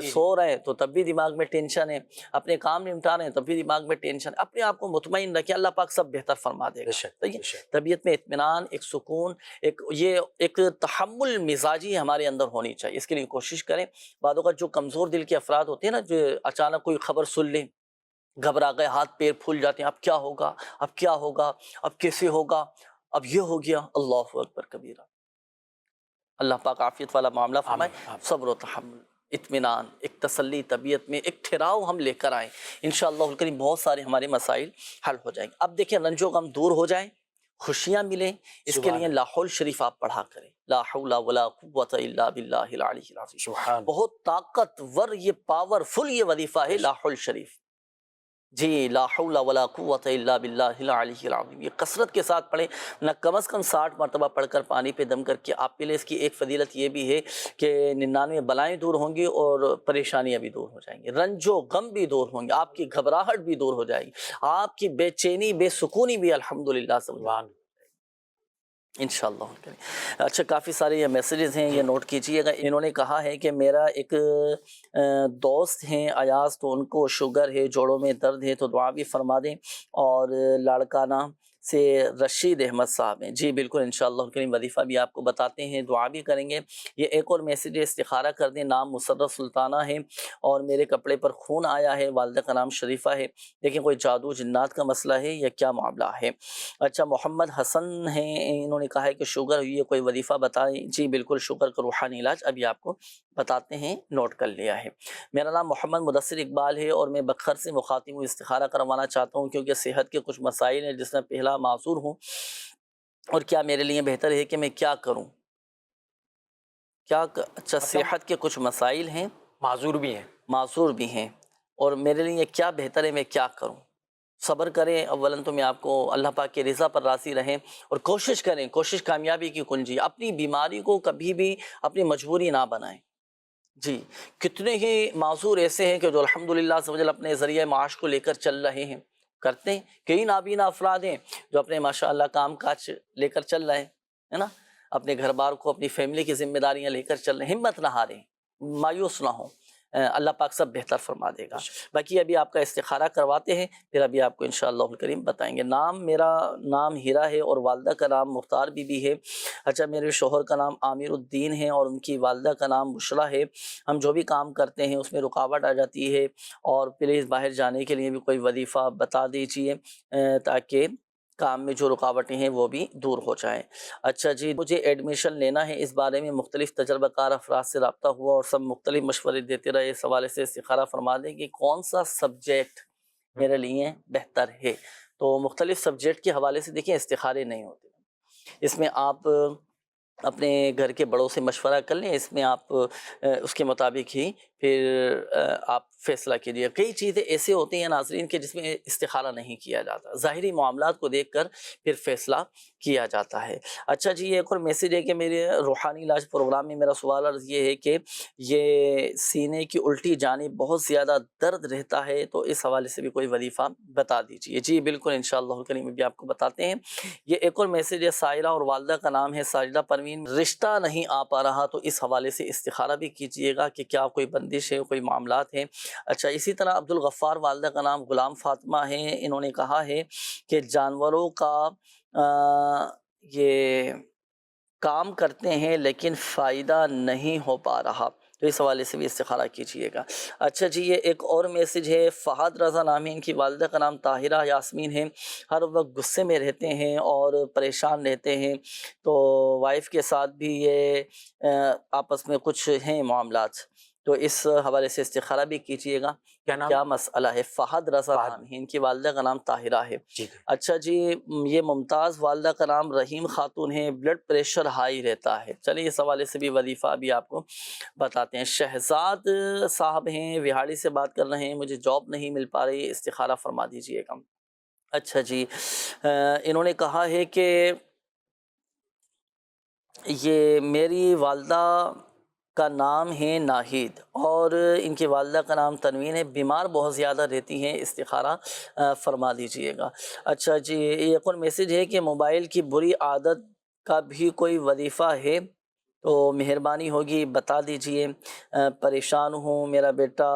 سو رہے ہیں تو تب بھی دماغ میں ٹینشن ہے، اپنے کام نمٹا رہے ہیں تب بھی دماغ میں ٹینشن ہے۔ اپنے آپ کو مطمئن رکھیں، اللہ پاک سب بہتر فرما دے گا۔ طبیعت میں اطمینان، ایک سکون، ایک تحمل مزاجی ہمارے اندر ہونی چاہیے، اس کے لیے کوشش کریں۔ بعض اوقات جو کمزور دل کے افراد ہوتے ہیں نا، جو اچانک کوئی خبر سن لیں، گھبرا گئے، ہاتھ پیر پھول جاتے ہیں، اب کیا ہوگا، اب کیا ہوگا، اب کیسے ہوگا، اب یہ ہو گیا، اللہ اکبر کبیرہ۔ اللہ پاک عافیت والا معاملہ فرمائے، صبر و تحمل، اطمینان، ایک تسلی طبیعت میں، ایک ٹھہراؤ ہم لے کر آئیں، انشاءاللہ الکریم بہت سارے ہمارے مسائل حل ہو جائیں گے۔ اب دیکھیں رنج و غم دور ہو جائیں، خوشیاں ملیں، اس کے لیے لا حول شریف آپ پڑھا کریں، لا حول ولا قوت الا باللہ العلی العظیم۔ بہت طاقتور، یہ پاورفل یہ وظیفہ ہے لا حول شریف، جی لا حول ولا قوت الا باللہ العلی العظیم۔ یہ کثرت کے ساتھ پڑھیں، نہ کم از کم 60 مرتبہ پڑھ کر پانی پہ دم کر کے آپ پہ لیں۔ اس کی ایک فضیلت یہ بھی ہے کہ 99 بلائیں دور ہوں گی اور پریشانیاں بھی دور ہو جائیں گی، رنج و غم بھی دور ہوں گے، آپ کی گھبراہٹ بھی دور ہو جائے گی، آپ کی بے چینی بے سکونی بھی الحمدللہ سبحان انشاءاللہ۔ اچھا کافی سارے یہ میسیجز ہیں، یہ نوٹ کیجئے گا۔ انہوں نے کہا ہے کہ میرا ایک دوست ہیں ایاز، تو ان کو شوگر ہے، جوڑوں میں درد ہے، تو دعا بھی فرما دیں۔ اور لاڑکانہ سے رشید احمد صاحب ہیں، جی بالکل انشاءاللہ الکریم وظیفہ بھی آپ کو بتاتے ہیں، دعا بھی کریں گے۔ یہ ایک اور میسیج ہے، استخارہ کر دیں، نام مسرت سلطانہ ہے اور میرے کپڑے پر خون آیا ہے، والدہ کا نام شریفہ ہے، لیکن کوئی جادو جنات کا مسئلہ ہے یا کیا معاملہ ہے؟ اچھا محمد حسن ہیں، انہوں نے کہا ہے کہ شوگر ہوئی ہے، کوئی وظیفہ بتائیں۔ جی بالکل شوگر کا روحانی علاج ابھی آپ کو بتاتے ہیں، نوٹ کر لیا ہے۔ میرا نام محمد مدثر اقبال ہے اور میں بکھر سے مخاطب ہوں، استخارہ کروانا چاہتا ہوں کیونکہ صحت کے کچھ مسائل ہیں جس میں پہلا معذور ہوں، اور کیا میرے لیے بہتر ہے کہ میں کیا کروں؟ اچھا صحت کے کچھ مسائل ہیں، معذور بھی ہیں اور میرے لیے کیا بہتر ہے، میں کیا کروں؟ صبر کریں، اولاً تو میں آپ کو اللہ پاک کے رضا پر راضی رہیں اور کوشش کریں، کوشش کامیابی کی کنجی۔ اپنی بیماری کو کبھی بھی اپنی مجبوری نہ بنائیں۔ جی کتنے ہی معذور ایسے ہیں کہ جو الحمدللہ اپنے ذریعہ معاش کو لے کر چل رہے ہیں، کرتے ہیں، کئی نابینا افراد ہیں جو اپنے ماشاءاللہ کام کاج لے کر چل رہے ہیں، ہے نا، اپنے گھر بار کو، اپنی فیملی کی ذمہ داریاں لے کر چل رہے ہیں، ہمت نہ ہاریں، مایوس نہ ہوں، اللہ پاک سب بہتر فرما دے گا۔ باقی ابھی آپ کا استخارہ کرواتے ہیں، پھر ابھی آپ کو انشاءاللہ الکریم بتائیں گے۔ میرا نام ہیرا ہے اور والدہ کا نام مختار بی بی ہے۔ اچھا، میرے شوہر کا نام عامر الدین ہے اور ان کی والدہ کا نام بشرا ہے۔ ہم جو بھی کام کرتے ہیں اس میں رکاوٹ آ جاتی ہے، اور پلیز باہر جانے کے لیے بھی کوئی وظیفہ بتا دیجیے تاکہ کام میں جو رکاوٹیں ہیں وہ بھی دور ہو جائیں۔ اچھا جی، مجھے ایڈمیشن لینا ہے، اس بارے میں مختلف تجربہ کار افراد سے رابطہ ہوا اور سب مختلف مشورے دیتے رہے، اس حوالے سے استخارہ فرما دیں کہ کون سا سبجیکٹ میرے لیے بہتر ہے۔ تو مختلف سبجیکٹ کے حوالے سے دیکھیں، استخارے نہیں ہوتے، اس میں آپ اپنے گھر کے بڑوں سے مشورہ کر لیں، اس میں آپ اس کے مطابق ہی پھر آپ فیصلہ کیجیے۔ کئی چیزیں ایسے ہوتی ہیں ناظرین کہ جس میں استخارہ نہیں کیا جاتا، ظاہری معاملات کو دیکھ کر پھر فیصلہ کیا جاتا ہے۔ اچھا جی، ایک اور میسیج ہے کہ میرے روحانی علاج پروگرام میں میرا سوال عرض یہ ہے کہ یہ سینے کی الٹی جانب بہت زیادہ درد رہتا ہے، تو اس حوالے سے بھی کوئی وظیفہ بتا دیجیے۔ جی بالکل، انشاءاللہ الکریم بھی آپ کو بتاتے ہیں۔ یہ ایک اور میسیج ہے، سائرہ اور والدہ کا نام ہے ساجدہ پروین، رشتہ نہیں آ پا رہا، تو اس حوالے سے استخارہ بھی کیجیے گا کہ کیا کوئی بندش ہے، کوئی معاملات ہیں۔ اچھا، اسی طرح عبدالغفار، والدہ کا نام غلام فاطمہ ہے، انہوں نے کہا ہے کہ جانوروں کا یہ کام کرتے ہیں لیکن فائدہ نہیں ہو پا رہا، تو اس حوالے سے بھی استخارہ کیجیے گا۔ اچھا جی، یہ ایک اور میسیج ہے، فہد رضا نام ہے، ان کی والدہ کا نام طاہرہ یاسمین ہے، ہر وقت غصے میں رہتے ہیں اور پریشان رہتے ہیں، تو وائف کے ساتھ بھی یہ آپس میں کچھ ہیں معاملات، تو اس حوالے سے استخارہ بھی کیجیے گا۔ کیا مسئلہ ہے؟ فہد رضا نام ہے، ان کی والدہ کا نام طاہرہ ہے۔ اچھا جی، یہ ممتاز، والدہ کا نام رحیم خاتون ہے، بلڈ پریشر ہائی رہتا ہے۔ چلیے اس حوالے سے بھی وظیفہ بھی آپ کو بتاتے ہیں۔ شہزاد صاحب ہیں، وہاڑی سے بات کر رہے ہیں، مجھے جاب نہیں مل پا رہی، استخارہ فرما دیجیے گا۔ اچھا جی، انہوں نے کہا ہے کہ یہ میری والدہ کا نام ہے ناہید اور ان کی والدہ کا نام تنوین ہے، بیمار بہت زیادہ رہتی ہیں، استخارہ فرما دیجیے گا۔ اچھا جی، ایک اور میسیج ہے کہ موبائل کی بری عادت کا بھی کوئی وظیفہ ہے تو مہربانی ہوگی بتا دیجیے، پریشان ہوں، میرا بیٹا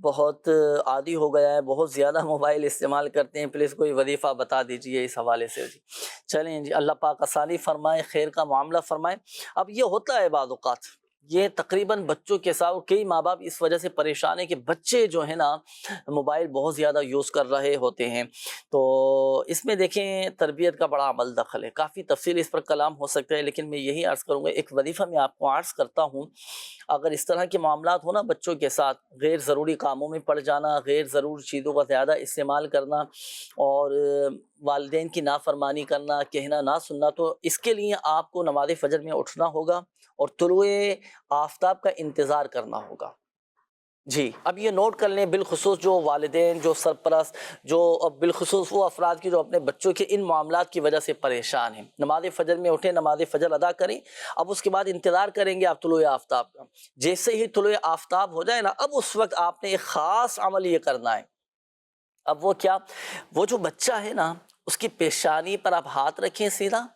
بہت عادی ہو گیا ہے، بہت زیادہ موبائل استعمال کرتے ہیں، پلیز کوئی وظیفہ بتا دیجیے اس حوالے سے۔ جی چلیں جی، اللہ پاک آسانی فرمائے، خیر کا معاملہ فرمائے۔ اب یہ ہوتا ہے بعض اوقات، یہ تقریباً بچوں کے ساتھ، کئی ماں باپ اس وجہ سے پریشان ہیں کہ بچے جو ہے نا موبائل بہت زیادہ یوز کر رہے ہوتے ہیں، تو اس میں دیکھیں تربیت کا بڑا عمل دخل ہے، کافی تفصیل اس پر کلام ہو سکتا ہے، لیکن میں یہی عرض کروں گا، ایک وظیفہ میں آپ کو عرض کرتا ہوں، اگر اس طرح کے معاملات ہو نا بچوں کے ساتھ، غیر ضروری کاموں میں پڑ جانا، غیر ضرور چیزوں کا زیادہ استعمال کرنا اور والدین کی نافرمانی کرنا، کہنا نہ سننا، تو اس کے لیے آپ کو نماز فجر میں اٹھنا ہوگا اور طلوع آفتاب کا انتظار کرنا ہوگا۔ جی اب یہ نوٹ کر لیں، بالخصوص جو والدین، جو سرپرست، جو بالخصوص وہ افراد کی جو اپنے بچوں کے ان معاملات کی وجہ سے پریشان ہیں، نماز فجر میں اٹھیں، نماز فجر ادا کریں، اب اس کے بعد انتظار کریں گے آپ طلوع آفتاب کا۔ جیسے ہی طلوع آفتاب ہو جائے نا، اب اس وقت آپ نے ایک خاص عمل یہ کرنا ہے۔ اب وہ کیا؟ وہ جو بچہ ہے نا، اس کی پیشانی پر آپ ہاتھ رکھیں، سیدھا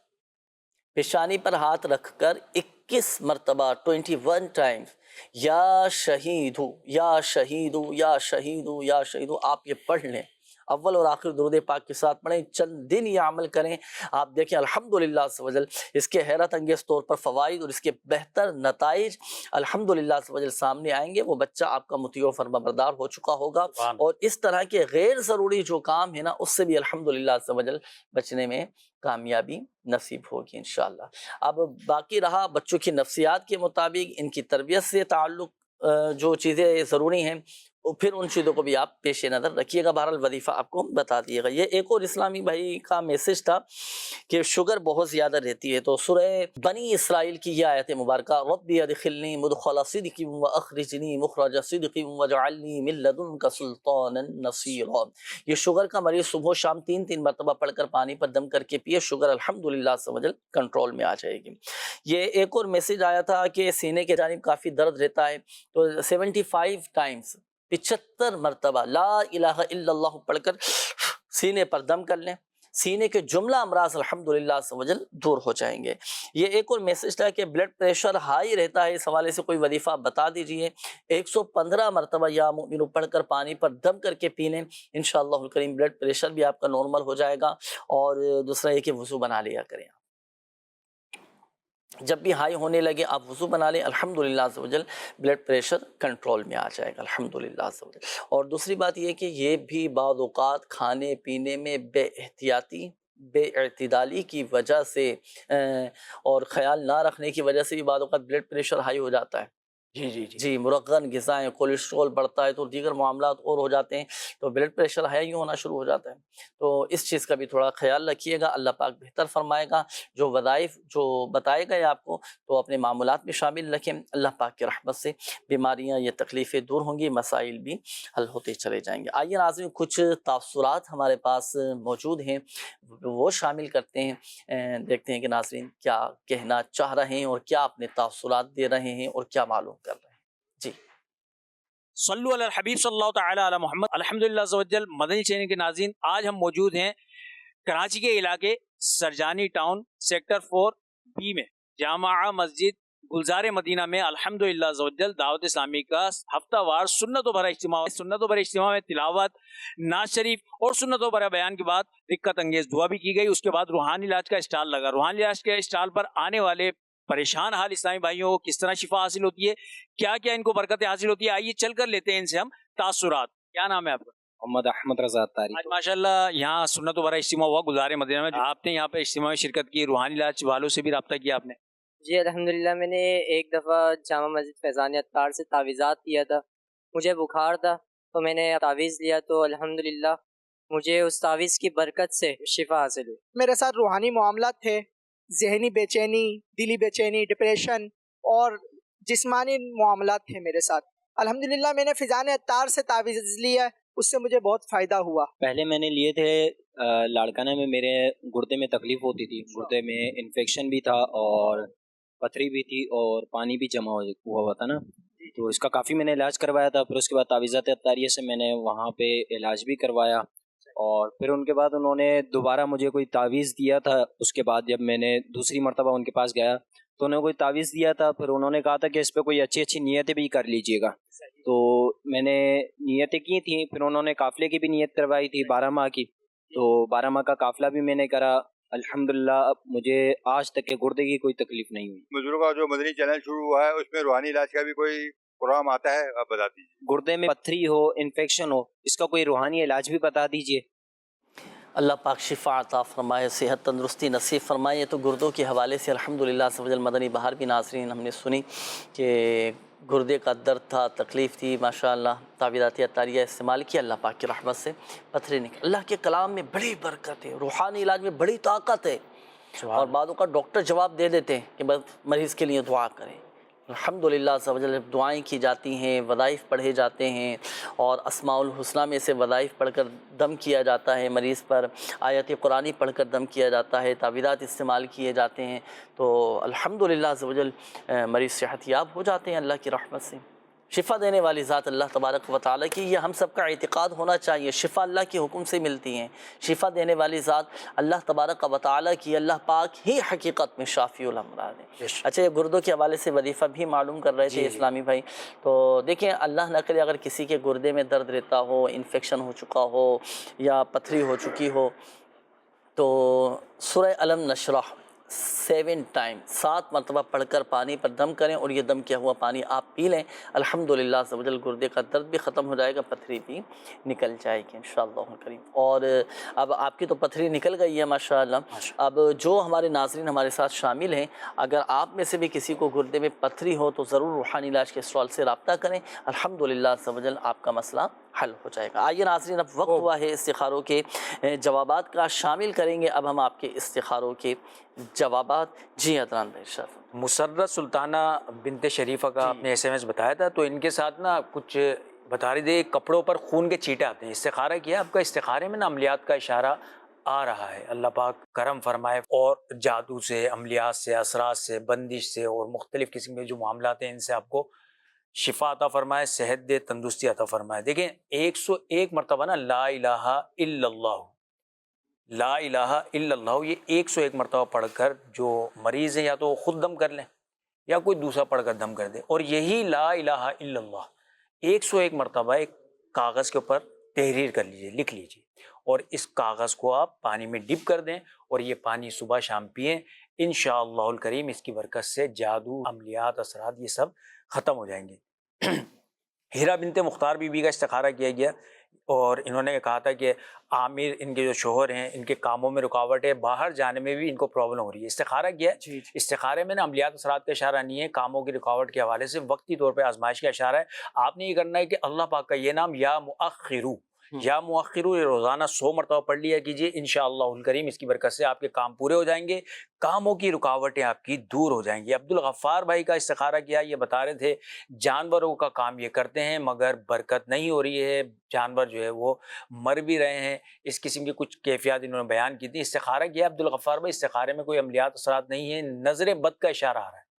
پیشانی پر ہاتھ رکھ کر 21 مرتبہ 21 ٹائمز یا شہیدو یا شہیدو یا شہیدو یا شہیدو آپ یہ پڑھ لیں، اول اور آخر درود پاک کے ساتھ پڑھیں، چند دن یہ عمل کریں، آپ دیکھیں الحمدللہ عز و جل اس کے حیرت انگیز طور پر فوائد اور اس کے بہتر نتائج الحمدللہ عز و جل سامنے آئیں گے۔ وہ بچہ آپ کا مطیع و فرما بردار ہو چکا ہوگا اور اس طرح کے غیر ضروری جو کام ہے نا، اس سے بھی الحمدللہ عز و جل بچنے میں کامیابی نصیب ہوگی انشاءاللہ۔ اب باقی رہا بچوں کی نفسیات کے مطابق ان کی تربیت سے تعلق جو چیزیں ضروری ہیں، پھر ان چیزوں کو بھی آپ پیش نظر رکھیے گا۔ بہرحال وظیفہ آپ کو بتا دیے گا۔ یہ ایک اور اسلامی بھائی کا میسج تھا کہ شوگر بہت زیادہ رہتی ہے، تو سورہ بنی اسرائیل کی یہ آیت مبارکہ، ربی ادخلنی مدخل صدق واخرجنی مخرج صدق واجعلنی من لدنک سلطانا نصیرا، یہ شوگر کا مریض صبح و شام 3 مرتبہ پڑھ کر پانی پر دم کر کے پیے، شوگر الحمدللہ عز و جل کنٹرول میں آ جائے گی۔ یہ ایک اور میسج آیا تھا کہ سینے کے جانب کافی درد رہتا ہے، تو 75 ٹائمز 75 مرتبہ لا الہ الا اللہ پڑھ کر سینے پر دم کر لیں، سینے کے جملہ امراض الحمدللہ عز و جل دور ہو جائیں گے۔ یہ ایک اور میسج تھا کہ بلڈ پریشر ہائی رہتا ہے، اس حوالے سے کوئی وظیفہ بتا دیجئے۔ 115 مرتبہ یا مومنو پڑھ کر پانی پر دم کر کے پی لیں، انشاءاللہ الکریم بلڈ پریشر بھی آپ کا نارمل ہو جائے گا۔ اور دوسرا یہ کہ وضو بنا لیا کریں، جب بھی ہائی ہونے لگے آپ وضو بنا لیں، الحمدللہ عز و جل بلڈ پریشر کنٹرول میں آ جائے گا الحمدللہ عز و جل۔ اور دوسری بات یہ کہ یہ بھی بعض اوقات کھانے پینے میں بے احتیاطی، بے اعتدالی کی وجہ سے اور خیال نہ رکھنے کی وجہ سے بھی بعض اوقات بلڈ پریشر ہائی ہو جاتا ہے۔ جی مرغن غذائیں، کولیسٹرول بڑھتا ہے تو دیگر معاملات اور ہو جاتے ہیں، تو بلڈ پریشر ہائی ہونا شروع ہو جاتا ہے۔ تو اس چیز کا بھی تھوڑا خیال رکھیے گا، اللہ پاک بہتر فرمائے گا۔ جو وظائف جو بتائے گئے آپ کو تو اپنے معمولات میں شامل رکھیں، اللہ پاک کی رحمت سے بیماریاں یا تکلیفیں دور ہوں گی، مسائل بھی حل ہوتے چلے جائیں گے۔ آئیے ناظرین، کچھ تاثرات ہمارے پاس موجود ہیں، وہ شامل کرتے ہیں، دیکھتے ہیں کہ ناظرین کیا کہنا چاہ رہے ہیں اور کیا اپنے تاثرات دے رہے ہیں اور کیا معلوم کر رہے ہیں۔ جی صلو علی الحبیب صلی اللہ تعالی علی محمد۔ الحمدللہ عز و جل مدنی چینل کے ناظرین، آج ہم موجود ہیں کراچی کے علاقے سرجانی ٹاؤن سیکٹر 4B میں، جامعہ مسجد گلزار مدینہ میں الحمدللہ عز و جل دعوت اسلامی کا ہفتہ وار سنتوں بھرا اجتماع میں تلاوت، نعت شریف اور سنتوں بھرا بیان کے بعد دقت انگیز دعا بھی کی گئی۔ اس کے بعد روحانی علاج کا اسٹال لگا۔ روحانی علاج کے اسٹال پر آنے والے پریشان حال اسلامی بھائیوں کو کس طرح شفا حاصل ہوتی ہے، کیا کیا ان کو برکتیں حاصل ہوتی ہے، آئیے چل کر لیتے ہیں ان سے ہم تاثرات۔ کیا نام ہے آپ کا؟ محمد احمد رضا تاری۔ آج ماشاءاللہ یہاں سنت و برا اجتماع ہوا گلزار مدینہ میں، آپ نے یہاں پہ اجتماع میں شرکت کی، روحانی علاج والوں سے بھی رابطہ کیا آپ نے؟ جی الحمدللہ، میں نے ایک دفعہ جامع مسجد فیضان اتار سے تعویذات لیا تھا، مجھے بخار تھا تو میں نے تعویذ لیا تو الحمدللہ مجھے اس تعویذ کی برکت سے شفا حاصل ہوئی۔ میرے ساتھ روحانی معاملات تھے، ذہنی بے چینی، دلی بے چینی، ڈپریشن اور جسمانی معاملات تھے میرے ساتھ۔ الحمدللہ میں نے فیضان اتار سے تعویذ لیا، اس سے مجھے بہت فائدہ ہوا۔ پہلے میں نے لیے تھے لاڑکانہ میں، میرے گردے میں تکلیف ہوتی تھی، گردے میں انفیکشن بھی تھا اور پتھری بھی تھی اور پانی بھی جمع ہوا تھا نا، تو اس کا کافی میں نے علاج کروایا تھا۔ پھر اس کے بعد تعویذات اتاریہ سے میں نے وہاں پہ علاج بھی کروایا، اور پھر ان کے بعد انہوں نے دوبارہ مجھے کوئی تعویذ دیا تھا۔ اس کے بعد جب میں نے دوسری مرتبہ ان کے پاس گیا تو انہوں نے کوئی تعویذ دیا تھا، پھر انہوں نے کہا تھا کہ اس پہ کوئی اچھی اچھی نیتیں بھی کر لیجئے گا، تو میں نے نیتیں کی تھیں۔ پھر انہوں نے قافلے کی بھی نیت کروائی تھی 12 ماہ کی، تو 12 ماہ کا قافلہ بھی میں نے کرا۔ الحمدللہ مجھے آج تک کے گردے کی کوئی تکلیف نہیں ہوئی۔ بزرگوں کا جو مدنی چینل شروع ہوا ہے اس میں روحانی علاج کا بھی کوئی پروگرام آتا ہے، آپ بتا دیجیے۔ گردے میں پتھری ہو، انفیکشن ہو، اس کا کوئی روحانی علاج بھی بتا دیجیے۔ اللہ پاک شفا عطا فرمائے، صحت تندرستی نصیب فرمائے۔ تو گردوں کے حوالے سے الحمدللہ عز و جل مدنی بہار بھی ناظرین ہم نے سنی کہ گردے کا درد تھا، تکلیف تھی، ماشاءاللہ تعویذات اتاریہ استعمال کیا، اللہ پاک کی رحمت سے پتھرے نکل۔ اللہ کے کلام میں بڑی برکت ہے، روحانی علاج میں بڑی طاقت ہے، اور بعضوں کا ڈاکٹر جواب دے دیتے ہیں کہ بس مریض کے لیے دعا کریں۔ الحمدللہ عز و جل دعائیں کی جاتی ہیں، وظائف پڑھے جاتے ہیں، اور اسماء الحسنہ میں سے وظائف پڑھ کر دم کیا جاتا ہے، مریض پر آیت قرآنی پڑھ کر دم کیا جاتا ہے، تعویذات استعمال کیے جاتے ہیں، تو الحمدللہ عز و جل مریض صحت یاب ہو جاتے ہیں اللہ کی رحمت سے۔ شفا دینے والی ذات اللہ تبارک و تعالیٰ کی، یہ ہم سب کا اعتقاد ہونا چاہیے۔ شفا اللہ کے حکم سے ملتی ہیں، شفا دینے والی ذات اللہ تبارک و تعالیٰ کی، اللہ پاک ہی حقیقت میں شافی الامراض ہے۔ اچھا، یہ گردوں کے حوالے سے وظیفہ بھی معلوم کر رہے تھے اسلامی بھائی، تو دیکھیں اللہ نہ کرے اگر کسی کے گردے میں درد رہتا ہو، انفیکشن ہو چکا ہو یا پتھری ہو چکی ہو، تو سورہ الم نشرح 7 ٹائم 7 مرتبہ پڑھ کر پانی پر دم کریں، اور یہ دم کیا ہوا پانی آپ پی لیں، الحمدللہ عز و جل گردے کا درد بھی ختم ہو جائے گا، پتھری بھی نکل جائے گی انشاءاللہ کریم۔ اور اب آپ کی تو پتھری نکل گئی ہے ماشاءاللہ، اب جو ہمارے ناظرین ہمارے ساتھ شامل ہیں، اگر آپ میں سے بھی کسی کو گردے میں پتھری ہو تو ضرور روحانی علاج کے اسٹال سے رابطہ کریں، الحمدللہ عز و جل آپ کا مسئلہ حل ہو جائے گا۔ آئیے ناظرین، اب وقت ہوا ہے استخاروں کے جوابات کا، شامل کریں گے اب ہم آپ کے استخاروں کے جوابات۔ جی عدنان بھائی شرف۔ مسرت سلطانہ بنت شریفہ کا آپ نے SMS بتایا تھا، تو ان کے ساتھ نا کچھ بتا رہی تھی، کپڑوں پر خون کے چیٹے آتے ہیں، استخارہ کیا آپ کا، استخارے میں نا عملیات کا اشارہ آ رہا ہے، اللہ پاک کرم فرمائے، اور جادو سے، عملیات سے، اثرات سے، بندش سے، اور مختلف قسم کے جو معاملات ہیں ان سے آپ کو شفا عطا فرمائے، صحت دے، تندرستی عطا فرمائے۔ دیکھیں 101 مرتبہ نا لا الہ الا اللہ لا الہ الا اللہ یہ 101 مرتبہ پڑھ کر جو مریض ہے یا تو خود دم کر لیں یا کوئی دوسرا پڑھ کر دم کر دے، اور یہی لا الہ الا اللہ 101 مرتبہ ایک کاغذ کے اوپر تحریر کر لیجئے، لکھ لیجئے، اور اس کاغذ کو آپ پانی میں ڈپ کر دیں اور یہ پانی صبح شام پئیں، انشاءاللہ الکریم اس کی برکت سے جادو، عملیات، اثرات یہ سب ختم ہو جائیں گے۔ ہیرا بنت مختار بی بی کا استخارہ کیا گیا اور انہوں نے کہا تھا کہ عامر ان کے جو شوہر ہیں ان کے کاموں میں رکاوٹ ہے، باہر جانے میں بھی ان کو پرابلم ہو رہی ہے، استخارہ کیا ہے۔ استخارے میں نا عملیات اثرات کا اشارہ نہیں ہے، کاموں کی رکاوٹ کے حوالے سے وقتی طور پہ آزمائش کا اشارہ ہے۔ آپ نے یہ کرنا ہے کہ اللہ پاک کا یہ نام یا مؤخرو، یا مؤخرو یہ روزانہ 100 مرتبہ پڑھ لیا کیجیے، انشاءاللہ الکریم اس کی برکت سے آپ کے کام پورے ہو جائیں گے، کاموں کی رکاوٹیں آپ کی دور ہو جائیں گی۔ عبدالغفار بھائی کا استخارہ کیا، یہ بتا رہے تھے جانوروں کا کام یہ کرتے ہیں مگر برکت نہیں ہو رہی ہے، جانور جو ہے وہ مر بھی رہے ہیں، اس قسم کی کچھ کیفیات انہوں نے بیان کی تھی۔ استخارہ کیا عبدالغفار بھائی، استخارے میں کوئی عملیات اثرات نہیں ہے، نظر بد کا اشارہ آ رہا ہے،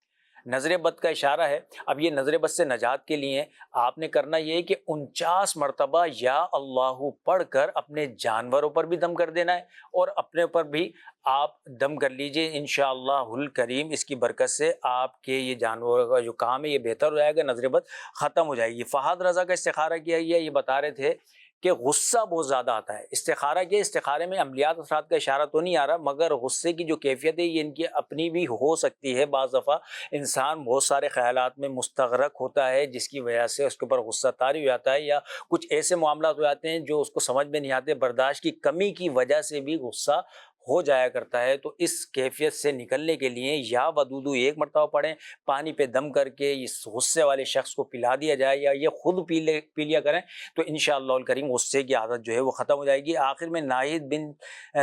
نظر بد کا اشارہ ہے۔ اب یہ نظر بد سے نجات کے لیے آپ نے کرنا یہ ہے کہ 49 مرتبہ یا اللہ پڑھ کر اپنے جانوروں پر بھی دم کر دینا ہے اور اپنے اوپر بھی آپ دم کر لیجئے، انشاءاللہ الکریم اس کی برکت سے آپ کے یہ جانوروں کا جو کام ہے یہ بہتر ہو جائے گا، نظر بد ختم ہو جائے گی۔ فہد رضا کا استخارہ کیا گیا، یہ بتا رہے تھے کہ غصہ بہت زیادہ آتا ہے، استخارہ کیا، استخارے میں عملیات اثرات کا اشارہ تو نہیں آ رہا مگر غصے کی جو کیفیت ہے یہ ان کی اپنی بھی ہو سکتی ہے۔ بعض دفعہ انسان بہت سارے خیالات میں مستغرق ہوتا ہے جس کی وجہ سے اس کے اوپر غصہ طاری ہو جاتا ہے، یا کچھ ایسے معاملات ہو جاتے ہیں جو اس کو سمجھ میں نہیں آتے، برداشت کی کمی کی وجہ سے بھی غصہ ہو جایا کرتا ہے۔ تو اس کیفیت سے نکلنے کے لیے یا ودودو 1 مرتبہ پڑھیں، پانی پہ دم کر کے اس غصے والے شخص کو پلا دیا جائے یا یہ خود پی لیا کریں تو انشاءاللہ الکریم غصے کی عادت جو ہے وہ ختم ہو جائے گی۔ آخر میں ناہید بن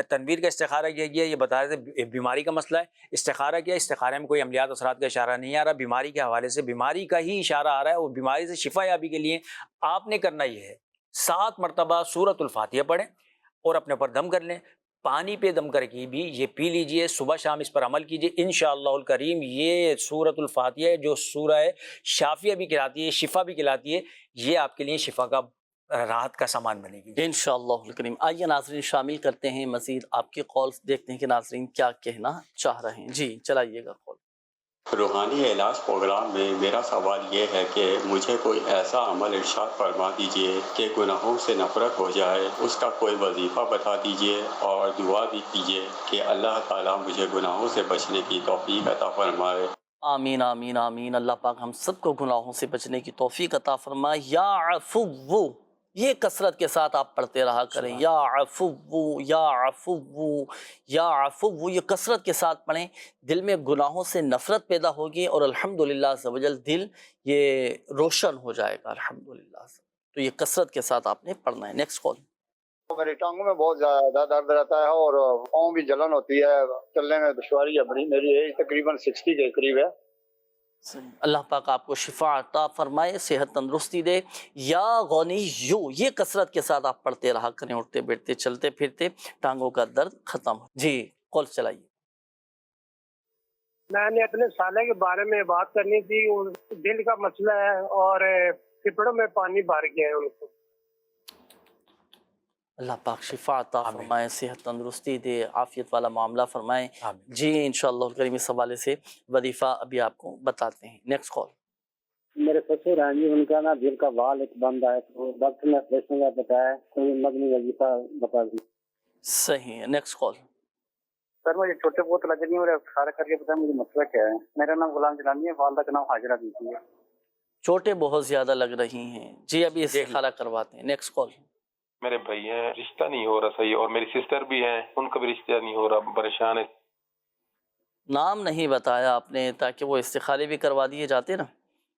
تنویر کا استخارہ کیا گیا، یہ بتا رہے تھے بیماری کا مسئلہ ہے، استخارہ کیا، استخارے میں کوئی عملیات اثرات کا اشارہ نہیں آ رہا، بیماری کے حوالے سے بیماری کا ہی اشارہ آ رہا ہے، اور بیماری سے شفا یابی کے لیے آپ نے کرنا یہ ہے 7 مرتبہ سورۃ الفاتحہ پڑھیں اور اپنے اوپر دم کر لیں، پانی پہ دم کر کے بھی یہ پی لیجئے، صبح شام اس پر عمل کیجئے، انشاءاللہ الکریم یہ سورۃ الفاتحہ جو سورہ شافیہ بھی کہلاتی ہے، شفا بھی کہلاتی ہے، یہ آپ کے لیے شفا کا راحت کا سامان بنے گی انشاءاللہ الکریم۔ آئیے ناظرین شامل کرتے ہیں مزید آپ کے کالز، دیکھتے ہیں کہ ناظرین کیا کہنا چاہ رہے ہیں۔ جی چلائیے گا کال۔ روحانی علاج پروگرام میں میرا سوال یہ ہے کہ مجھے کوئی ایسا عمل ارشاد فرما دیجئے کہ گناہوں سے نفرت ہو جائے، اس کا کوئی وظیفہ بتا دیجئے اور دعا بھی کیجئے کہ اللہ تعالیٰ مجھے گناہوں سے بچنے کی توفیق عطا فرمائے۔ آمین آمین آمین، اللہ پاک ہم سب کو گناہوں سے بچنے کی توفیق عطا فرمائے۔ یا عفو، یہ کثرت کے ساتھ آپ پڑھتے رہا کریں، یا عفو یا عفو یا عفو، یہ کثرت کے ساتھ پڑھیں، دل میں گناہوں سے نفرت پیدا ہوگی اور الحمدللہ عز و جل دل یہ روشن ہو جائے گا الحمدللہ۔ تو یہ کثرت کے ساتھ آپ نے پڑھنا ہے۔ Next call. میری ٹانگوں میں بہت زیادہ درد رہتا ہے اور پاؤں بھی جلن ہوتی ہے، چلنے میں دشواری ہے بڑی، میری ایج تقریباً 60 کے قریب ہے۔ اللہ پاک آپ کو شفا عطا فرمائے، صحت تندرستی دے۔ یا غنی یو، یہ کثرت کے ساتھ آپ پڑھتے رہا کریں، اٹھتے بیٹھتے چلتے پھرتے ٹانگوں کا درد ختم ہو۔ جی کال چلائیے۔ میں نے اپنے سالے کے بارے میں بات کرنی تھی، دل کا مسئلہ ہے اور پھپھڑوں میں پانی بھر گیا ہے ان کو۔ اللہ پاک شفا عطا فرمائے، صحت تندرستی دے، عافیت والا معاملہ فرمائے۔ جی انشاءاللہ الکریم اس حوالے سے وظیفہ ابھی آپ کو بتاتے ہیں۔ Next call. میرے سسر ہیں جی، ان کا نا دل کا وال ایک بند ہے، تو ڈاکٹر نے آپریشن کا بتایا، کوئی مدنی وظیفہ بتا دی۔ صحیح ہے، نیکسٹ کال۔ سر مجھے چھوٹے بہت لگ رہی ہیں اور سارا کر کے بتائیں مجھے مسئلہ کیا ہے۔ میرا نام غلام جیلانی ہے، والدہ کا نام حاجرہ بیوی ہے۔ چوٹیں بہت زیادہ لگ رہی ہیں، جی ابھی استخارہ کرواتے ہیں۔ Next call. میرے بھائی ہیں، رشتہ نہیں ہو رہا صحیح، اور میری سسٹر بھی ہیں، ان کا بھی رشتہ نہیں ہو رہا، پریشان ہے۔ نام نہیں بتایا آپ نے تاکہ وہ استخارے بھی کروا دیے جاتے نا۔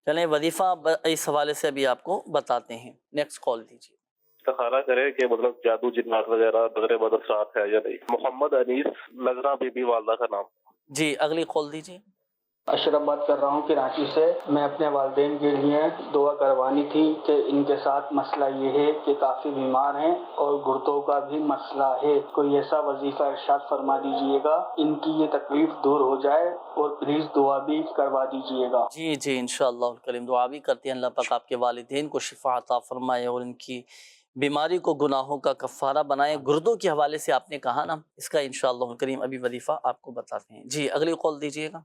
چلیں وظیفہ اس حوالے سے ابھی آپ کو بتاتے ہیں۔ نیکسٹ کال دیجیے۔ استخارہ کرے کہ مطلب جادو جنات وغیرہ نظر بد اثرات ہے یا نہیں۔ محمد انیس نظرہ بی بی والدہ کا نام۔ جی اگلی کال دیجیے۔ اشرف بات کر رہا ہوں کراچی سے۔ میں اپنے والدین کے لیے دعا کروانی تھی کہ ان کے ساتھ مسئلہ یہ ہے کہ کافی بیمار ہیں اور گردوں کا بھی مسئلہ ہے، کوئی ایسا وظیفہ ارشاد فرما دیجئے گا ان کی یہ تکلیف دور ہو جائے، اور پلیز دعا بھی کروا دیجئے گا۔ جی جی انشاءاللہ الکریم دعا بھی کرتے ہیں، اللہ پاک آپ کے والدین کو شفا عطا فرمائے اور ان کی بیماری کو گناہوں کا کفارہ بنائیں۔ گردوں کے حوالے سے آپ نے کہا نا، اس کا انشاءاللہ کریم ابھی وظیفہ آپ کو بتاتے ہیں۔ جی اگلی قول دیجیے گا۔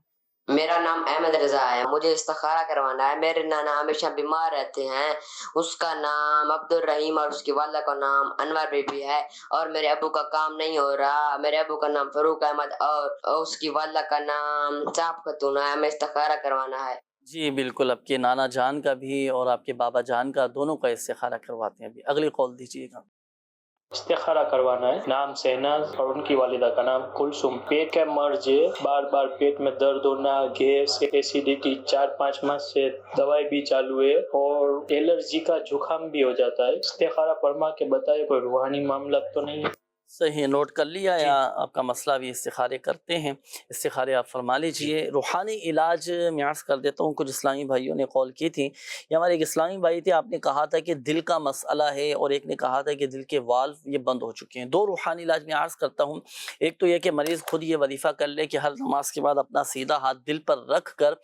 میرا نام احمد رضا ہے، مجھے استخارہ کروانا ہے۔ میرے نانا ہمیشہ بیمار رہتے ہیں، اس کا نام عبد الرحیم اور اس کی والدہ کا نام انور بی بی ہے، اور میرے ابو کا کام نہیں ہو رہا۔ میرے ابو کا نام فاروق احمد اور اس کی والدہ کا نام صاحب خاتون ہے، ہمیں استخارہ کروانا ہے۔ جی بالکل، آپ کے نانا جان کا بھی اور آپ کے بابا جان کا دونوں کا استخارہ کرواتے ہیں۔ ابھی اگلی قول دیجیے گا۔ استخارہ کروانا ہے۔ نام شہناز اور ان کی والدہ کا نام کلثوم۔ پیٹ کا مرض ہے، بار بار پیٹ میں درد ہونا، گیس، ایسیڈیٹی، 4-5 ماہ سے دوائی بھی چالو ہے، اور الرجی کا زکام بھی ہو جاتا ہے۔ استخارہ فرما کے بتائے کوئی روحانی معاملہ تو نہیں ہے؟ صحیح، نوٹ کر لیا یا آپ کا مسئلہ بھی استخارے کرتے ہیں؟ استخارے آپ فرما لیجئے۔ روحانی علاج میں عرض کر دیتا ہوں، کچھ اسلامی بھائیوں نے قول کی تھی، یہ ہمارے ایک اسلامی بھائی تھے، آپ نے کہا تھا کہ دل کا مسئلہ ہے، اور ایک نے کہا تھا کہ دل کے والو یہ بند ہو چکے ہیں۔ دو روحانی علاج میں عرض کرتا ہوں۔ ایک تو یہ کہ مریض خود یہ وظیفہ کر لے کہ ہر نماز کے بعد اپنا سیدھا ہاتھ دل پر رکھ کر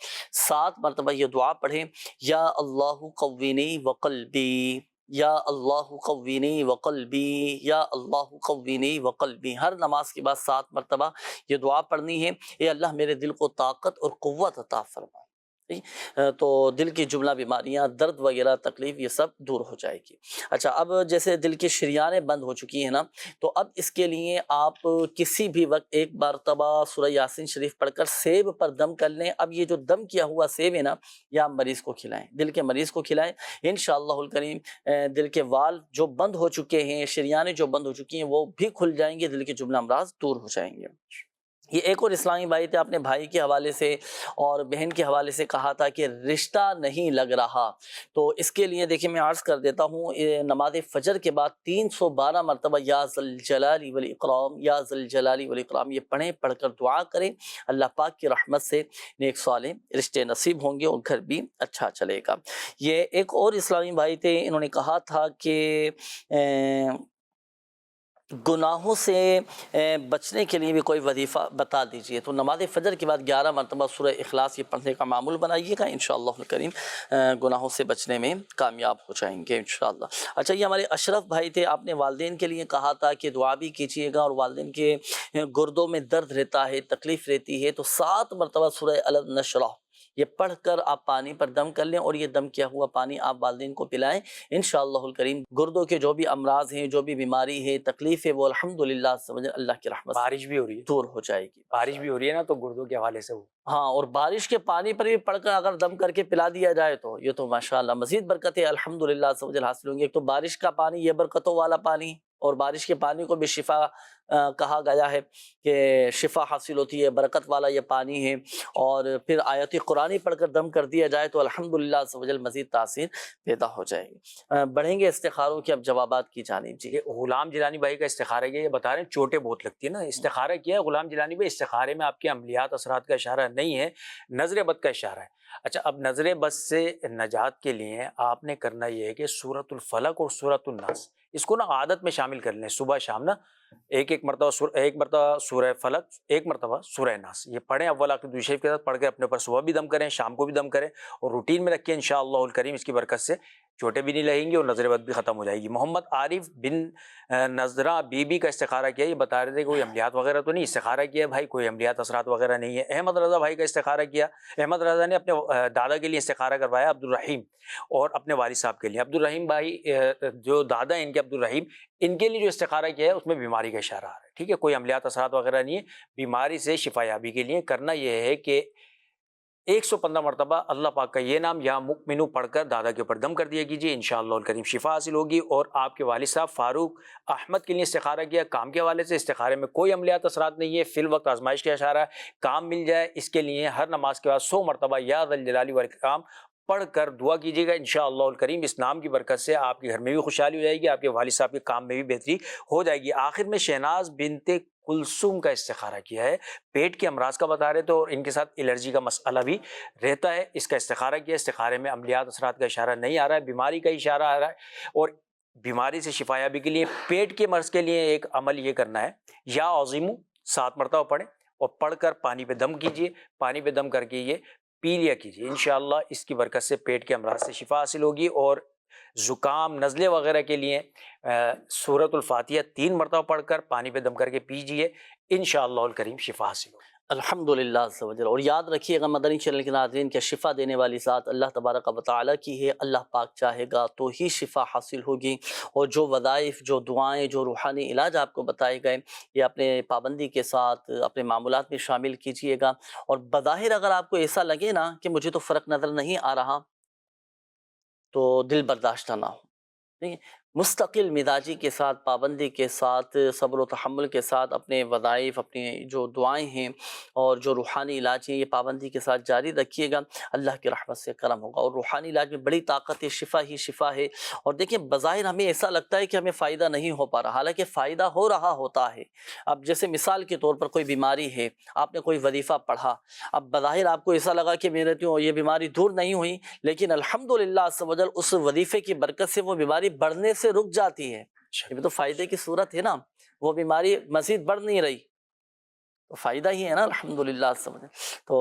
7 مرتبہ یہ دعا پڑھے، یا اللہ قوینی وقلبی، یا اللہ قوینی وقلبی، یا اللہ قوینی وقلبی۔ ہر نماز کے بعد 7 مرتبہ یہ دعا پڑھنی ہے، اے اللہ میرے دل کو طاقت اور قوت عطا فرما۔ تو دل کی جملہ بیماریاں، درد وغیرہ، تکلیف، یہ سب دور ہو جائے گی۔ اچھا، اب جیسے دل کی شریانیں بند ہو چکی ہیں نا، تو اب اس کے لیے آپ کسی بھی وقت ایک مرتبہ سورہ یاسین شریف پڑھ کر سیب پر دم کر لیں۔ اب یہ جو دم کیا ہوا سیب ہے نا، یہ آپ مریض کو کھلائیں، دل کے مریض کو کھلائیں، انشاءاللہ الکریم دل کے وال جو بند ہو چکے ہیں، شریانیں جو بند ہو چکی ہیں، وہ بھی کھل جائیں گے، دل کے جملہ امراض دور ہو جائیں گے۔ یہ ایک اور اسلامی بھائی تھے، اپنے بھائی کے حوالے سے اور بہن کے حوالے سے کہا تھا کہ رشتہ نہیں لگ رہا، تو اس کے لیے دیکھیں میں عرض کر دیتا ہوں، نماز فجر کے بعد 312 مرتبہ یا ذوالجلال والاکرام، یا ذوالجلال والاکرام یہ پڑھ کر دعا کریں، اللہ پاک کی رحمت سے نیک صالح رشتے نصیب ہوں گے اور گھر بھی اچھا چلے گا۔ یہ ایک اور اسلامی بھائی تھے، انہوں نے کہا تھا کہ گناہوں سے بچنے کے لیے بھی کوئی وظیفہ بتا دیجئے، تو نماز فجر کے بعد 11 مرتبہ سورہ اخلاص یہ پڑھنے کا معمول بنائیے گا، انشاءاللہ الکریم گناہوں سے بچنے میں کامیاب ہو جائیں گے انشاءاللہ۔ اچھا، یہ ہمارے اشرف بھائی تھے، آپ نے والدین کے لیے کہا تھا کہ دعا بھی کیجیے گا، اور والدین کے گردوں میں درد رہتا ہے، تکلیف رہتی ہے، تو 7 مرتبہ سورہ الم نشرح یہ پڑھ کر آپ پانی پر دم کر لیں، اور یہ دم کیا ہوا پانی آپ والدین کو پلائیں، انشاءاللہ الکریم گردوں کے جو بھی امراض ہیں، جو بھی بیماری ہے، تکلیف ہے، وہ الحمدللہ اللہ کی رحمت بارش بھی ہو رہی ہے، دور ہو جائے گی۔ بارش بھی ہو رہی ہے نا، تو گردوں کے حوالے سے وہ ہاں، اور بارش کے پانی پر بھی پڑھ کر اگر دم کر کے پلا دیا جائے تو یہ تو ماشاءاللہ مزید برکتیں الحمدللہ حاصل ہوں گی۔ ایک تو بارش کا پانی، یہ برکتوں والا پانی، اور بارش کے پانی کو بھی شفا کہا گیا ہے کہ شفا حاصل ہوتی ہے، برکت والا یہ پانی ہے، اور پھر آیت قرآنی پڑھ کر دم کر دیا جائے تو الحمدللہ مزید تاثیر پیدا ہو جائے گی۔ بڑھیں گے استخاروں کے اب جوابات کی جانب۔ جی، یہ غلام جیلانی بھائی کا استخارہ کیا، یہ بتا رہے ہیں چوٹیں بہت لگتی ہے نا، استخارہ کیا ہے غلام جیلانی بھائی، استخارے میں آپ کے عملیات اثرات کا اشارہ نہیں ہے، نظر بد کا اشارہ ہے۔ اچھا، اب نظر بد سے نجات کے لیے آپ نے کرنا یہ ہے کہ سورۃ الفلق اور سورۃ الناس اس کو نا عادت میں شامل کر لیں، صبح شام نا ایک مرتبہ سورہ فلق، ایک مرتبہ سورہ ناس یہ پڑھیں، اول آخر درود شریف کے ساتھ پڑھ کے اپنے اوپر صبح بھی دم کریں، شام کو بھی دم کریں، اور روٹین میں رکھیں، انشاءاللہ الکریم اس کی برکت سے چوٹیں بھی نہیں لگیں گی اور نظر بد بھی ختم ہو جائے گی۔ محمد عارف بن نظرہ بی بی کا استخارہ کیا، یہ بتا رہے تھے کوئی عملیات وغیرہ تو نہیں، استخارہ کیا بھائی، کوئی عملیات اثرات وغیرہ نہیں ہے۔ احمد رضا بھائی کا استخارہ کیا، احمد رضا نے اپنے دادا کے لیے استخارہ کروایا، عبد الرحیم، اور اپنے والد صاحب کے لیے۔ عبد الرحیم بھائی جو دادا ہیں ان کے، عبد الرحیم، ان کے لیے جو استخارہ کیا ہے اس میں بیماری کا اشارہ آ رہا ہے، ٹھیک ہے، کوئی عملیات اثرات وغیرہ نہیں ہے، بیماری سے شفا یابی کے لیے کرنا یہ ہے کہ 115 مرتبہ اللہ پاک کا یہ نام یا مؤمنو پڑھ کر دادا کے اوپر دم کر دیا کیجیے، انشاءاللہ الکریم شفا حاصل ہوگی۔ اور آپ کے والد صاحب فاروق احمد کے لیے استخارہ کیا، کام کے حوالے سے استخارے میں کوئی عملیات اثرات نہیں ہے، فی الوقت آزمائش کا اشارہ ہے، کام مل جائے اس کے لیے ہر نماز کے بعد 100 مرتبہ یا ذی الجلال والاکرام پڑھ کر دعا کیجیے گا، انشاءاللہ الکریم اس نام کی برکت سے آپ کے گھر میں بھی خوشحالی ہو جائے گی، آپ کے والد صاحب کے کام میں بھی بہتری ہو جائے گی۔ آخر میں شہناز بنت کلثوم کا استخارہ کیا ہے، پیٹ کے امراض کا بتا رہے تو، اور ان کے ساتھ الرجی کا مسئلہ بھی رہتا ہے، اس کا استخارہ کیا، استخارے میں عملیات اثرات کا اشارہ نہیں آ رہا ہے، بیماری کا اشارہ آ رہا ہے، اور بیماری سے شفا یابی کے لیے پیٹ کے مرض کے لیے ایک عمل یہ کرنا ہے، یا عظیمو 7 مرتبہ پڑھیں، اور پڑھ کر پانی پہ دم کیجیے، پانی پہ دم کر کے یہ پی لیا کیجیے، انشاءاللہ اس کی برکت سے پیٹ کے امراض سے شفا حاصل ہوگی، اور زکام نزلے وغیرہ کے لیے سورۃ الفاتحہ 3 مرتبہ پڑھ کر پانی پہ دم کر کے پیجیے، انشاءاللہ الکریم شفا حاصل ہو۔ الحمدللہ عز و جل۔ اور یاد رکھیے گا مدنی چینل کے ناظرین کہ شفا دینے والی ذات اللہ تبارک و تعالیٰ کی ہے، اللہ پاک چاہے گا تو ہی شفا حاصل ہوگی۔ اور جو وظائف، جو دعائیں، جو روحانی علاج آپ کو بتائے گئے، یہ اپنے پابندی کے ساتھ اپنے معمولات میں شامل کیجئے گا۔ اور بظاہر اگر آپ کو ایسا لگے نا کہ مجھے تو فرق نظر نہیں آ رہا تو دل برداشتہ نہ ہو، ٹھیک ہے؟ مستقل مزاجی کے ساتھ، پابندی کے ساتھ، صبر و تحمل کے ساتھ اپنے وظائف، اپنی جو دعائیں ہیں اور جو روحانی علاج ہیں، یہ پابندی کے ساتھ جاری رکھیے گا، اللہ کی رحمت سے کرم ہوگا۔ اور روحانی علاج میں بڑی طاقت ہے، شفا ہی شفا ہے۔ اور دیکھیں بظاہر ہمیں ایسا لگتا ہے کہ ہمیں فائدہ نہیں ہو پا رہا، حالانکہ فائدہ ہو رہا ہوتا ہے۔ اب جیسے مثال کے طور پر کوئی بیماری ہے، آپ نے کوئی وظیفہ پڑھا، اب بظاہر آپ کو ایسا لگا کہ میرے تو یہ بیماری دور نہیں ہوئی، لیکن الحمدللہ عز و جل اس وظیفے کی برکت سے وہ بیماری بڑھنے سے رک جاتی ہے۔ یہ تو فائدے کی صورت ہے نا، وہ بیماری مزید بڑھ نہیں رہی تو فائدہ ہی ہے نا، الحمدللہ عز و جل۔ تو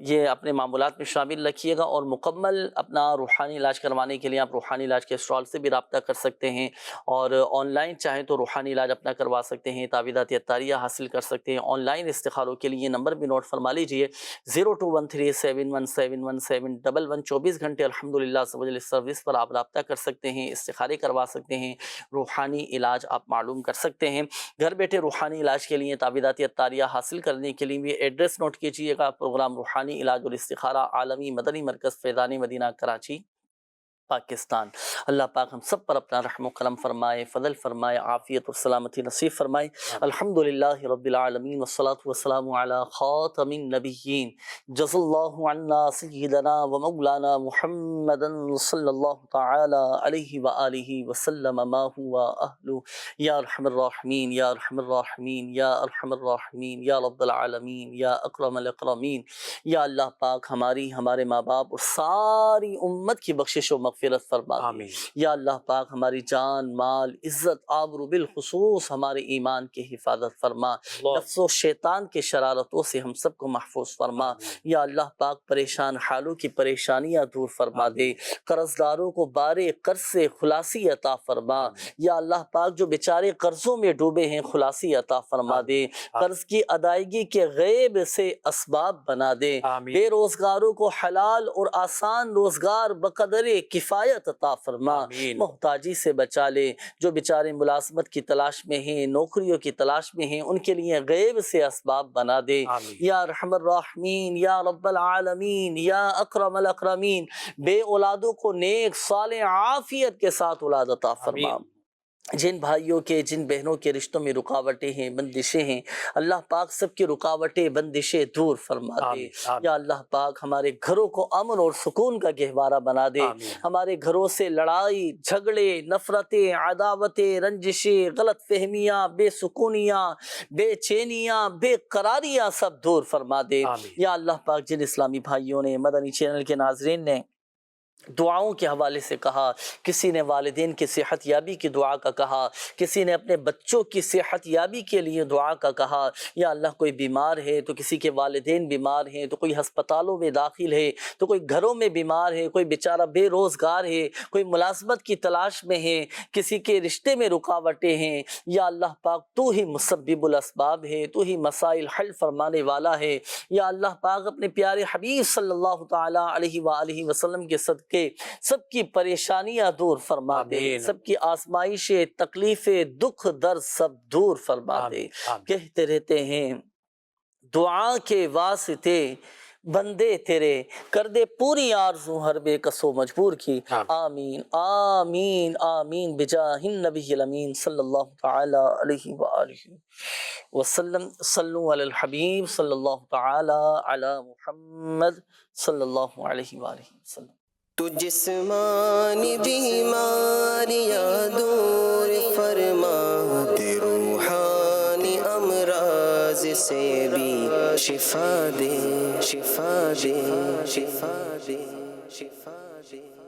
یہ اپنے معمولات میں شامل رکھیے گا۔ اور مکمل اپنا روحانی علاج کروانے کے لیے آپ روحانی علاج کے اسٹال سے بھی رابطہ کر سکتے ہیں، اور آن لائن چاہیں تو روحانی علاج اپنا کروا سکتے ہیں، تعویذات عطاریہ حاصل کر سکتے ہیں۔ آن لائن استخاروں کے لیے نمبر بھی نوٹ فرما لیجئے، 0213717111 24 گھنٹے الحمدللہ عز و جل اس سروس پر آپ رابطہ کر سکتے ہیں، استخارے کروا سکتے ہیں، روحانی علاج آپ معلوم کر سکتے ہیں۔ گھر بیٹھے روحانی علاج کے لیے، تعویذات عطاریہ حاصل کرنے کے لیے بھی ایڈریس نوٹ کیجئے گا، پروگرام روحانی علاج اور استخارہ، عالمی مدنی مرکز فیضان مدینہ کراچی پاکستان۔ اللہ پاک ہم سب پر اپنا رحم و کرم فرمائے، فضل فرمائے، عافیت اور سلامتی نصیب فرمائے۔ الحمدللہ رب العالمین والصلاة والسلام علی خاتم النبیین، جزا اللہ عنا سیدنا و مولانا محمد صلی اللہ تعالی علیہ وآلہ وسلم ما ہوا اہلہ، یا ارحم الراحمین یا ارحم الراحمین یا ارحم الراحمین یا رب العالمین یا اکرم الاکرمین۔ یا اللہ پاک ہماری، ہمارے ماں باپ اور ساری امت کی بخشش و مغفرت فرما دے۔ یا اللہ پاک ہماری جان، مال، عزت، آبرو، بالخصوص ہمارے ایمان کی حفاظت فرما، نفس و شیطان کے شرارتوں سے ہم سب کو محفوظ فرما۔ یا اللہ پاک پریشان حالوں کی پریشانیاں دور فرما دے، قرض داروں کو بارے قرض سے خلاصی عطا فرما۔ یا اللہ پاک جو بیچارے قرضوں میں ڈوبے ہیں خلاصی عطا فرما دے، قرض کی ادائیگی کے غیب سے اسباب بنا دے، بے روزگاروں کو حلال اور آسان روزگار بقدر کفایت عطا فرما، محتاجی سے بچا لے، جو بیچارے ملازمت کی تلاش میں ہیں، نوکریوں کی تلاش میں ہیں، ان کے لیے غیب سے اسباب بنا دے۔ یا ارحم الراحمین یا رب العالمین یا اکرم الاکرمین، بے اولادوں کو نیک صالح عافیت کے ساتھ اولاد عطا فرما۔ جن بھائیوں کے، جن بہنوں کے رشتوں میں رکاوٹیں ہیں، بندشیں ہیں، اللہ پاک سب کی رکاوٹیں، بندشیں دور فرما دے۔ یا اللہ پاک ہمارے گھروں کو امن اور سکون کا گہوارہ بنا دے، ہمارے گھروں سے لڑائی، جھگڑے، نفرتیں، عداوتیں، رنجشیں، غلط فہمیاں، بے سکونیاں، بے چینیاں، بے قراریاں سب دور فرما دے۔ یا اللہ پاک جن اسلامی بھائیوں نے، مدنی چینل کے ناظرین نے دعاؤں کے حوالے سے کہا، کسی نے والدین کی صحت یابی کی دعا کا کہا، کسی نے اپنے بچوں کی صحت یابی کے لیے دعا کا کہا، یا اللہ کوئی بیمار ہے تو کسی کے والدین بیمار ہیں تو کوئی ہسپتالوں میں داخل ہے تو کوئی گھروں میں بیمار ہے، کوئی بیچارہ بے روزگار ہے، کوئی ملازمت کی تلاش میں ہے، کسی کے رشتے میں رکاوٹیں ہیں، یا اللہ پاک تو ہی مسبب الاسباب ہے، تو ہی مسائل حل فرمانے والا ہے۔ یا اللہ پاک اپنے پیارے حبیب صلی اللہ تعالی علیہ وآلہ وسلم کے صدقے سب کی پریشانیاں دور فرما دے، سب کی آزمائشیں، تکلیفیں، دکھ درد سب دور فرما دے۔ کہتے رہتے ہیں دعا کے واسطے بندے تیرے، کر دے پوری آرزو ہر بے کسو مجبور کی، آمین آمین آمین بجاہ النبی الامین صلی اللہ تعالی علیہ وآلہ وسلم۔ صلو علی الحبیب صلی اللہ تعالی علی محمد صلی اللہ علیہ وآلہ وسلم۔ تو جسمانی بیماریاں دور فرما دے، روحانی امراض سے بھی شفا دے، شفا دے، شفا دے، شفا دے۔